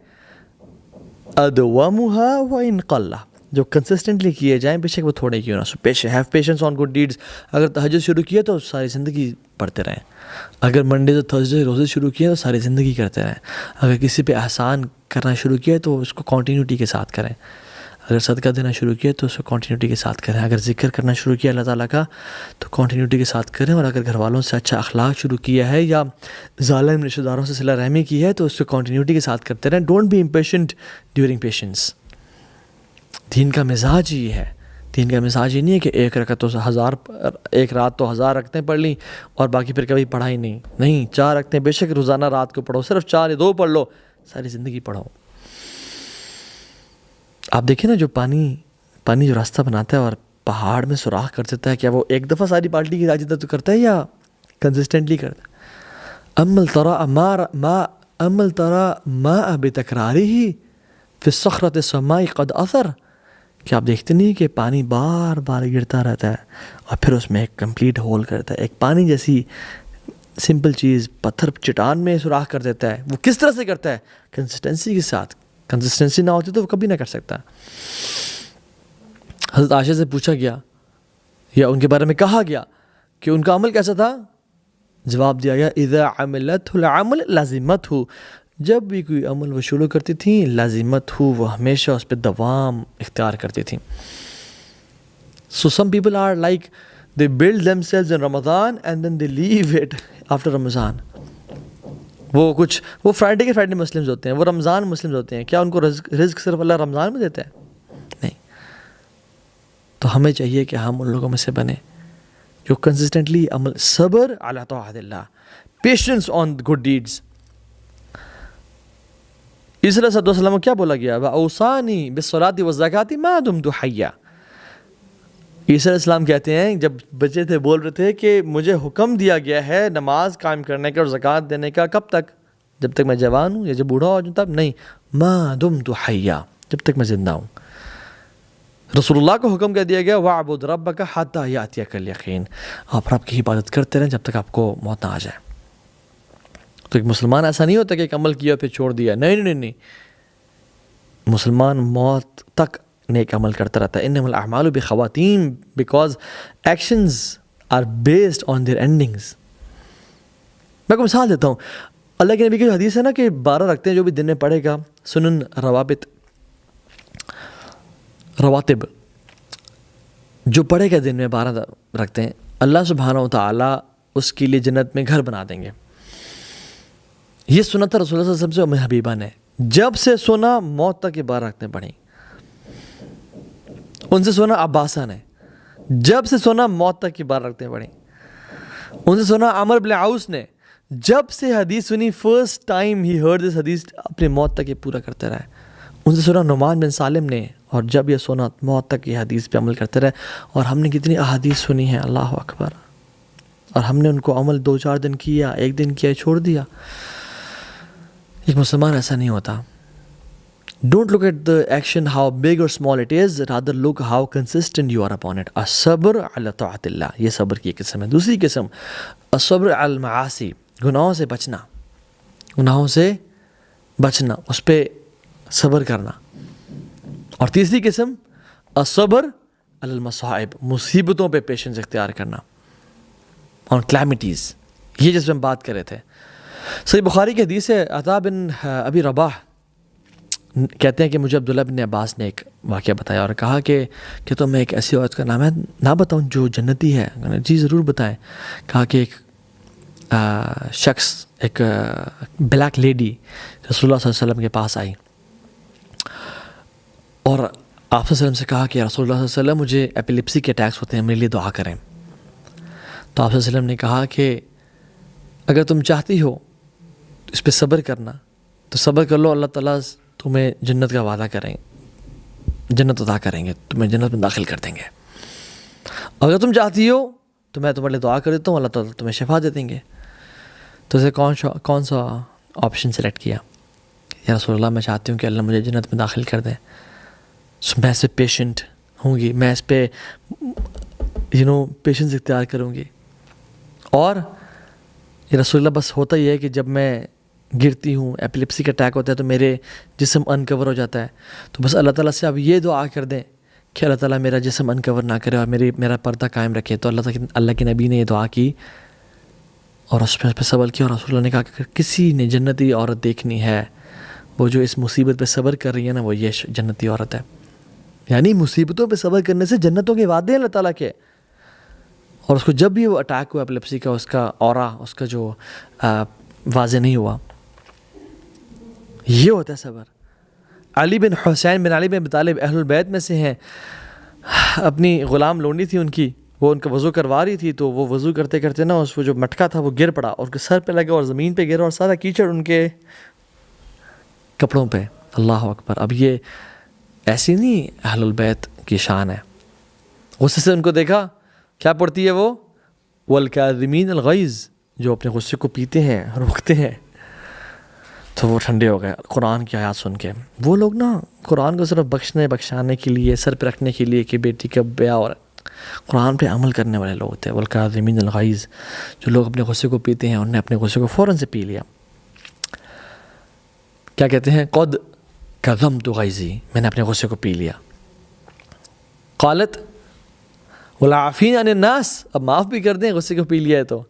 ادومها وان قل، جو کنسسٹنٹلی کیے جائیں بے شک وہ تھوڑے کیوں نہ. Have patience on good deeds. اگر تہجد شروع کیا تو ساری زندگی پڑھتے رہیں. اگر منڈے سے تھرسڈے روزے شروع کیے تو ساری زندگی کرتے رہیں. اگر کسی پہ احسان کرنا شروع کیا تو اس کو کنٹینیوٹی کے ساتھ کریں. اگر صدقہ دینا شروع کیا تو اس کو کنٹینیوٹی کے ساتھ کریں. اگر ذکر کرنا شروع کیا اللہ تعالیٰ کا تو کنٹینیوٹی کے ساتھ کریں. اور اگر گھر والوں سے اچھا اخلاق شروع کیا ہے یا ظالم رشتہ داروں سے صلہ رحمی کی ہے تو اس کو کنٹینیوٹی کے ساتھ کرتے رہیں. Don't be impatient during patience. دین کا مزاج یہ ہے. دین کا مزاج یہ نہیں ہے کہ ایک رکعت تو 1000، ایک رات تو 1000 رکعتیں پڑھ لیں اور باقی پھر کبھی پڑھا ہی نہیں. نہیں، 4 رکعتیں بے شک روزانہ رات کو پڑھو، صرف 4 یا 2 پڑھ لو، ساری زندگی پڑھو. آپ دیکھیں نا جو پانی جو راستہ بناتا ہے اور پہاڑ میں سوراخ کر دیتا ہے، کیا وہ ایک دفعہ ساری بالٹی کی راجدہ تو کرتا ہے یا کنسسٹنٹلی کرتا ہے؟ امل ترى ماء بتکرارہ فی الصخرۃ السماء قد اثر، کہ آپ دیکھتے نہیں کہ پانی بار بار گرتا رہتا ہے اور پھر اس میں ایک کمپلیٹ ہول کرتا ہے. ایک پانی جیسی سمپل چیز پتھر چٹان میں سوراخ کر دیتا ہے. وہ کس طرح سے کرتا ہے؟ کنسسٹنسی کے ساتھ. کنسسٹنسی نہ ہوتی تو وہ کبھی نہ کر سکتا. حضرت عائشہ سے پوچھا گیا یا ان کے بارے میں کہا گیا کہ ان کا عمل کیسا تھا؟ جواب دیا گیا اذا عملت العمل لازمت ہو، جب بھی کوئی عمل وہ شروع کرتی تھیں لازمت ہو، وہ ہمیشہ اس پہ دوام اختیار کرتی تھیں. So some people are like they build themselves in Ramadan and then they leave it after Ramadan. وہ فرائیڈے کے فرائیڈے مسلمز ہوتے ہیں، وہ رمضان مسلمز ہوتے ہیں. کیا ان کو رزق صرف اللہ رمضان میں دیتا ہے؟ نہیں. تو ہمیں چاہیے کہ ہم ان لوگوں میں سے بنیں جو کنسسٹنٹلی عمل، صبر علی طاعت اللہ، پیشنس آن گڈ ڈیڈز. عیسیٰ علیہ السلام کو کیا بولا گیا؟ وَأَوْصَانِي بِالصَّلَاةِ وَالزَّكَاةِ مَا دُمْتُ حَيًّا. عیسیٰ علیہ السلام کہتے ہیں جب بچے تھے بول رہے تھے کہ مجھے حکم دیا گیا ہے نماز قائم کرنے کا اور زکوٰۃ دینے کا. کب تک؟ جب تک میں جوان ہوں یا جب بوڑھا ہو جاؤں تب؟ نہیں، مَا دُمْتُ حَيًّا، جب تک میں زندہ ہوں. رسول اللہ کو حکم کر دیا گیا وَاعْبُدْ رَبَّكَ حَتَّى يَأْتِيَكَ الْيَقِينُ، آپ رب کی عبادت کرتے رہیں جب تک آپ کو موت نہ آ جائے. تو ایک مسلمان ایسا نہیں ہوتا کہ ایک عمل کیا پھر چھوڑ دیا. نہیں، مسلمان موت تک نیک عمل کرتا رہتا ہے. انما الاعمال بخواتیم، because actions are based on their endings. میں کو مثال دیتا ہوں. اللہ کے نبی کی حدیث ہے نا کہ 12 رکھتے ہیں جو بھی دن میں پڑھے گا، سنن رواتب جو پڑھے گا دن میں 12 رکھتے ہیں، اللہ سبحانہ و تعالیٰ اس کے لیے جنت میں گھر بنا دیں گے. یہ سنا تھا رسول اللہ صلی اللہ علیہ وسلم سے ام حبیبہ نے، جب سے سنا موت تک کی بات رکھنے پڑیں. ان سے سنا عباسہ نے، جب سے سنا موت تک کی بات رکھنے پڑیں. ان سے سنا عمر بن عوس نے، جب سے حدیث سنی first time he heard this حدیث اپنے موت تک یہ پورا کرتے رہے. ان سے سنا نعمان بن سالم نے، اور جب یہ سنا موت تک یہ حدیث پہ عمل کرتے رہے. اور ہم نے کتنی احادیث سنی ہیں، اللہ اکبر، اور ہم نے ان کو عمل 2-4 دن کیا، 1 دن کیا، چھوڑ دیا. ایک مسلمان ایسا نہیں ہوتا. Don't look at the action how big or small it is, rather look how consistent you are upon it. الصبر علی طاعت اللہ، یہ صبر کی قسم ہے. دوسری قسم الصبر علی المعاصی، گناہوں سے بچنا، گناہوں سے بچنا، اس پہ صبر کرنا. اور تیسری قسم الصبر علی المصائب، مصیبتوں پہ پیشنس اختیار کرنا، اور کلیمٹیز، یہ جس پہ ہم بات کر رہے تھے. صحیح بخاری کی حدیث ہے، عطا بن ابی رباح کہتے ہیں کہ مجھے عبداللہ بن عباس نے ایک واقعہ بتایا اور کہا کہ تو میں ایک ایسی عورت کا نام ہے نہ بتاؤں جو جنتی ہے؟ جی ضرور بتائیں. کہا کہ ایک شخص، ایک بلیک لیڈی رسول اللہ صلی اللہ علیہ وسلم کے پاس آئی اور آپ صلی اللہ علیہ وسلم سے کہا کہ رسول اللہ صلی اللہ علیہ وسلم مجھے ایپیلیپسی کے اٹیکس ہوتے ہیں، میرے لیے دعا کریں. تو آپ صلی اللہ علیہ وسلم نے کہا کہ اگر تم چاہتی ہو اس پہ صبر کرنا تو صبر کر لو، اللہ تعالیٰ تمہیں جنت کا وعدہ کریں، جنت عطا کریں گے، تمہیں جنت میں داخل کر دیں گے. اگر تم چاہتی ہو تو میں تمہارے لیے دعا کر دیتا ہوں، اللہ تعالیٰ تمہیں شفا دے دیں گے. تو اسے کون سا آپشن سلیکٹ کیا؟ یا رسول اللہ میں چاہتی ہوں کہ اللہ مجھے جنت میں داخل کر دیں، میں اس پہ پیشنٹ ہوں گی، میں اس پہ پیشنس اختیار کروں گی. اور یہ رسول اللہ بس ہوتا ہی ہے کہ جب میں گرتی ہوں، ایپیلیپسی کا اٹیک ہوتا ہے تو میرے جسم انکور ہو جاتا ہے، تو بس اللہ تعالیٰ سے اب یہ دعا کر دیں کہ اللہ تعالیٰ میرا جسم انکور نہ کرے اور میرا پردہ قائم رکھے. تو اللہ کے نبی نے یہ دعا کی اور اس پہ صبر کیا. اور رسول اللہ نے کہا کہ کسی نے جنتی عورت دیکھنی ہے، وہ جو اس مصیبت پہ صبر کر رہی ہے نا، وہ یہ جنتی عورت ہے. یعنی مصیبتوں پہ صبر کرنے سے جنتوں کے وعدے ہیں اللہ تعالیٰ کے. اور اس کو جب بھی وہ اٹیک ہوا ایپیلیپسی کا، اس کا اورا، اس کا جو واضح نہیں ہوا، یہ ہوتا ہے صبر. علی بن حسین بن علی بن ابی طالب اہل البیت میں سے ہیں. اپنی غلام لونڈی تھی ان کی، وہ ان کا وضو کروا رہی تھی، تو وہ وضو کرتے کرتے نا اس وہ جو مٹکا تھا وہ گر پڑا اور اس کے سر پہ لگا اور زمین پہ گرا اور سارا کیچڑ ان کے کپڑوں پہ. اللہ اکبر. اب یہ ایسی نہیں اہل البیت کی شان ہے. غصے سے ان کو دیکھا، کیا پڑتی ہے وہ؟ والکاظمین الغیظ، جو اپنے غصے کو پیتے ہیں، روکتے ہیں. تو وہ ٹھنڈے ہو گئے قرآن کی آیات سن کے. وہ لوگ نا قرآن کو صرف بخشانے کے لیے، سر پہ رکھنے کے لیے کہ بیٹی کا بیاہ، اور قرآن پہ عمل کرنے والے لوگ تھے. والکاظمین الغیظ، جو لوگ اپنے غصے کو پیتے ہیں، انہوں نے اپنے غصے کو فوراً سے پی لیا. کیا کہتے ہیں؟ قد کظمت غیظی، میں نے اپنے غصے کو پی لیا. قالت والعافین عن الناس، اب معاف بھی کر دیں، غصے کو پی لیا ہے تو.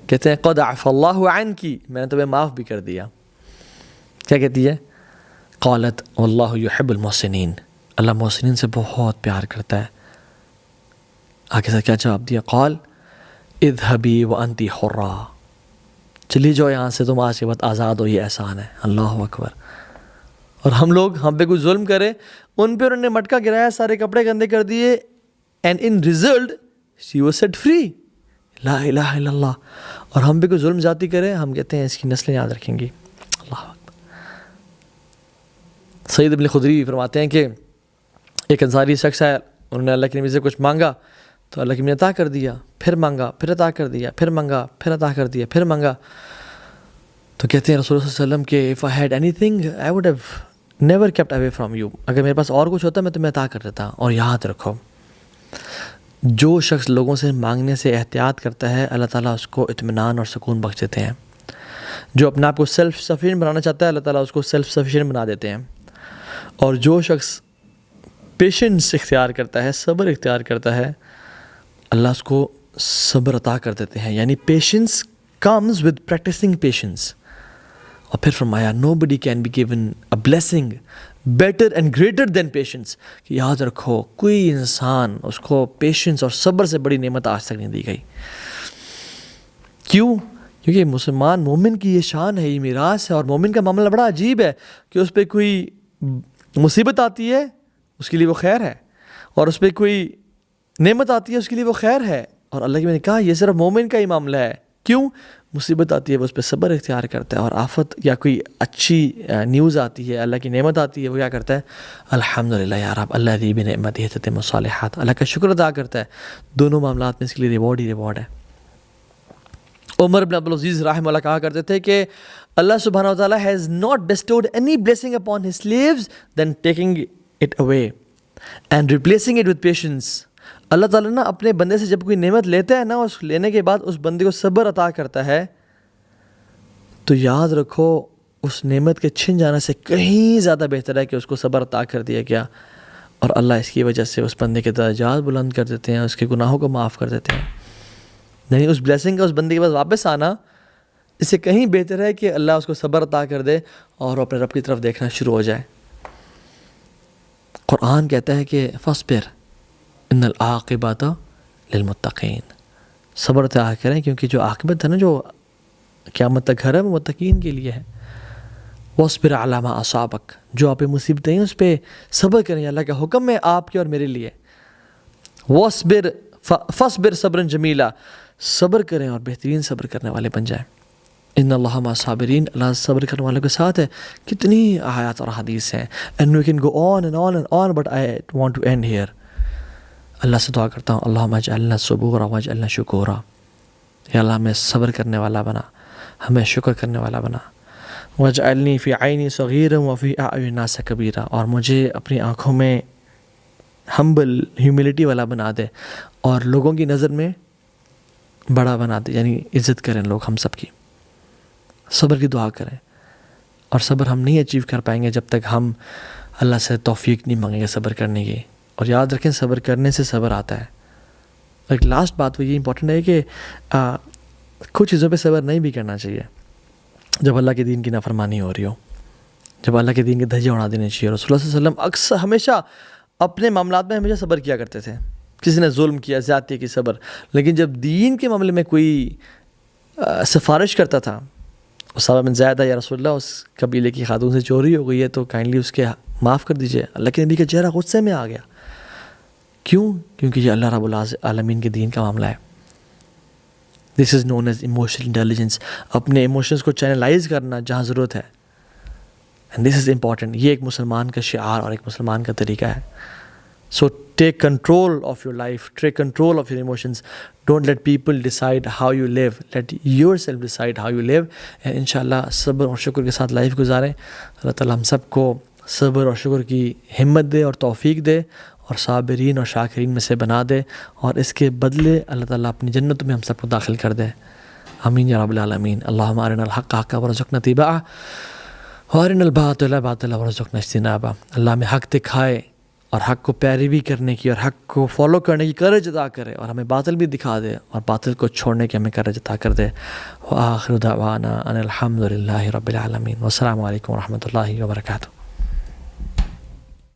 کہتے ہیں قد عفا اللہ عنکی، میں نے تمہیں معاف بھی کر دیا. کیا کہتی ہے؟ قالت واللہ یحب المحسنین، اللہ محسنین سے بہت پیار کرتا ہے. آگے سے کیا جواب دیا؟ قال اذهبی وانتی حرہ، چلی جاؤ یہاں سے، تم آج کے بعد آزاد ہو، یہ احسان ہے. اللہ اکبر. اور ہم پہ کوئی ظلم کرے، ان پہ انہوں نے مٹکا گرایا، سارے کپڑے گندے کر دیے، and in result she was set free. لا الہ الا اللہ. اور ہم پہ کوئی ظلم زیادتی کرے، ہم کہتے ہیں اس کی نسلیں یاد رکھیں گی. اللہ اکبر. سید ابن خدری فرماتے ہیں کہ ایک انصاری شخص ہے، انہوں نے اللہ کے نبی سے کچھ مانگا تو اللہ کے نبی نے عطا کر دیا، پھر مانگا، پھر عطا کر دیا، پھر مانگا، پھر عطا کر دیا، پھر مانگا. تو کہتے ہیں رسول اللہ صلی اللہ علیہ وسلم کہ if I had anything I would have never kept away from you، اگر میرے پاس اور کچھ ہوتا میں تمہیں عطا کر دیتا. اور یاد رکھو، جو شخص لوگوں سے مانگنے سے احتیاط کرتا ہے، اللہ تعالیٰ اس کو اطمینان اور سکون بخش دیتے ہیں. جو اپنے آپ کو سیلف سفیشینٹ بنانا چاہتا ہے، اللہ تعالیٰ اس کو سیلف سفیشینٹ بنا دیتے ہیں. اور جو شخص پیشنس اختیار کرتا ہے، صبر اختیار کرتا ہے، اللہ اس کو صبر عطا کر دیتے ہیں. یعنی patience comes with practicing patience. اور پھر فرمایا nobody can be given a blessing better and greater than patience، کہ یاد رکھو کوئی انسان اس کو پیشنس اور صبر سے بڑی نعمت آج تک نہیں دی گئی. کیوں؟ کیونکہ مسلمان مومن کی یہ شان ہے، یہ میراث ہے. اور مومن کا معاملہ بڑا عجیب ہے کہ اس پہ کوئی مصیبت آتی ہے اس کے لیے وہ خیر ہے، اور اس پہ کوئی نعمت آتی ہے اس کے لیے وہ خیر ہے. اور اللہ کی میں نے کہا یہ صرف مومن کا ہی معاملہ ہے. کیوں؟ مصیبت آتی ہے وہ اس پہ صبر اختیار کرتا ہے، اور آفت یا کوئی اچھی نیوز آتی ہے، اللہ کی نعمت آتی ہے، وہ کیا کرتا ہے؟ الحمدللہ یا رب الذی بنعمتہ تتم الصالحات، اللہ کا شکر ادا کرتا ہے. دونوں معاملات میں اس کے لیے ریوارڈ ہی ریوارڈ ہے. عمر بن عبدالعزیز رحمہ اللہ کہا کرتے تھے کہ اللہ سبحانہ و تعالیٰ has not bestowed any blessing upon his slaves than taking it away and replacing it with patience. اللہ تعالیٰ نا اپنے بندے سے جب کوئی نعمت لیتا ہے نا، اس لینے کے بعد اس بندے کو صبر عطا کرتا ہے، تو یاد رکھو اس نعمت کے چھن جانے سے کہیں زیادہ بہتر ہے کہ اس کو صبر عطا کر دیا گیا، اور اللہ اس کی وجہ سے اس بندے کے درجات بلند کر دیتے ہیں، اس کے گناہوں کو معاف کر دیتے ہیں. یعنی اس بلیسنگ کا اس بندے کے پاس واپس آنا اس سے کہیں بہتر ہے کہ اللہ اس کو صبر عطا کر دے اور اپنے رب کی طرف دیکھنا شروع ہو جائے. قرآن کہتا ہے کہ فاصبر ان العاقبۃ للمتقین، صبر عطا کریں کیونکہ جو عاقبت ہے نا، جو قیامت تک گھر ہے، وہ متقین کے لیے ہے. واصبر علی ما اصابک، جو آپ پہ مصیبتیں ہیں اس پہ صبر کریں، اللہ کا حکم ہے آپ کے اور میرے لیے. فاصبر صبرا جمیلا، صبر کریں اور بہترین صبر کرنے والے بن جائیں. ان اللہ مع الصابرین، اللہ صبر کرنے والوں کے ساتھ ہے. کتنی آیات اور حدیث ہیں، and we can go on and on and on, but I want to end here. اللہ سے دعا کرتا ہوں اللہم اجعلنا صبورا واجعلنا شکورا، یا اللہ ہمیں صبر کرنے والا بنا، ہمیں شکر کرنے والا بنا. واجعلنی فی عینی صغیرا وفی اعین الناس کبیرا، اور مجھے اپنی آنکھوں میں ہمبل ہیوملٹی والا بنا دے اور لوگوں کی نظر میں بڑا بنا دے، یعنی عزت کریں لوگ ہم سب کی. صبر کی دعا کریں، اور صبر ہم نہیں اچیو کر پائیں گے جب تک ہم اللہ سے توفیق نہیں مانگیں گے صبر کرنے کی. اور یاد رکھیں صبر کرنے سے صبر آتا ہے. ایک لاسٹ بات وہ یہ امپورٹنٹ ہے کہ کچھ چیزوں پہ صبر نہیں بھی کرنا چاہیے. جب اللہ کے دین کی نافرمانی ہو رہی ہو، جب اللہ کے دین کے دھجے اڑا دینے چاہیے. رسول اللہ صلی اللہ علیہ وسلم اکثر ہمیشہ اپنے معاملات میں ہمیشہ صبر کیا کرتے تھے. کسی نے ظلم کیا، زیادتی کی، صبر. لیکن جب دین کے معاملے میں کوئی سفارش کرتا تھا، اسامہ بن زید یا رسول اللہ اس قبیلے کی خاتون سے چوری ہو گئی ہے تو کائنڈلی اس کے معاف کر دیجئے، اللہ کے نبی کا چہرہ غصے میں آ گیا. کیوں؟ کیونکہ یہ اللہ رب العالمین کے دین کا معاملہ ہے. دس از نون ایز ایموشنل انٹیلیجنس، اپنے ایموشنس کو چینلائز کرنا جہاں ضرورت ہے. And this is important. یہ ایک مسلمان کا شعار اور ایک مسلمان کا طریقہ ہے. So take control of your life, take control of your emotions. Don't let people decide how you live, let yourself decide how you live. And ان شاء اللہ صبر اور شکر کے ساتھ لائف گزاریں. اللہ تعالیٰ ہم سب کو صبر اور شکر کی ہمت دے اور توفیق دے، اور صابرین اور شاکرین میں سے بنا دے، اور اس کے بدلے اللہ تعالیٰ اپنی جنت میں ہم سب کو داخل کر دے. آمین یا رب العالمین. اللہم ارنا الحق حقا وارزقنا اتباعہ وارنا الباطل باطلا وارزقنا اجتنابہ. اللہ ہمیں حق دکھائے اور حق کو پیروی کرنے کی اور حق کو فالو کرنے کی کرج عطا کرے، اور ہمیں باطل بھی دکھا دے اور باطل کو چھوڑنے کی ہمیں کرج عطا کر دے. وآخر دعوانا ان الحمد للہ رب العالمین. والسلام علیکم ورحمۃ اللہ وبرکاتہ.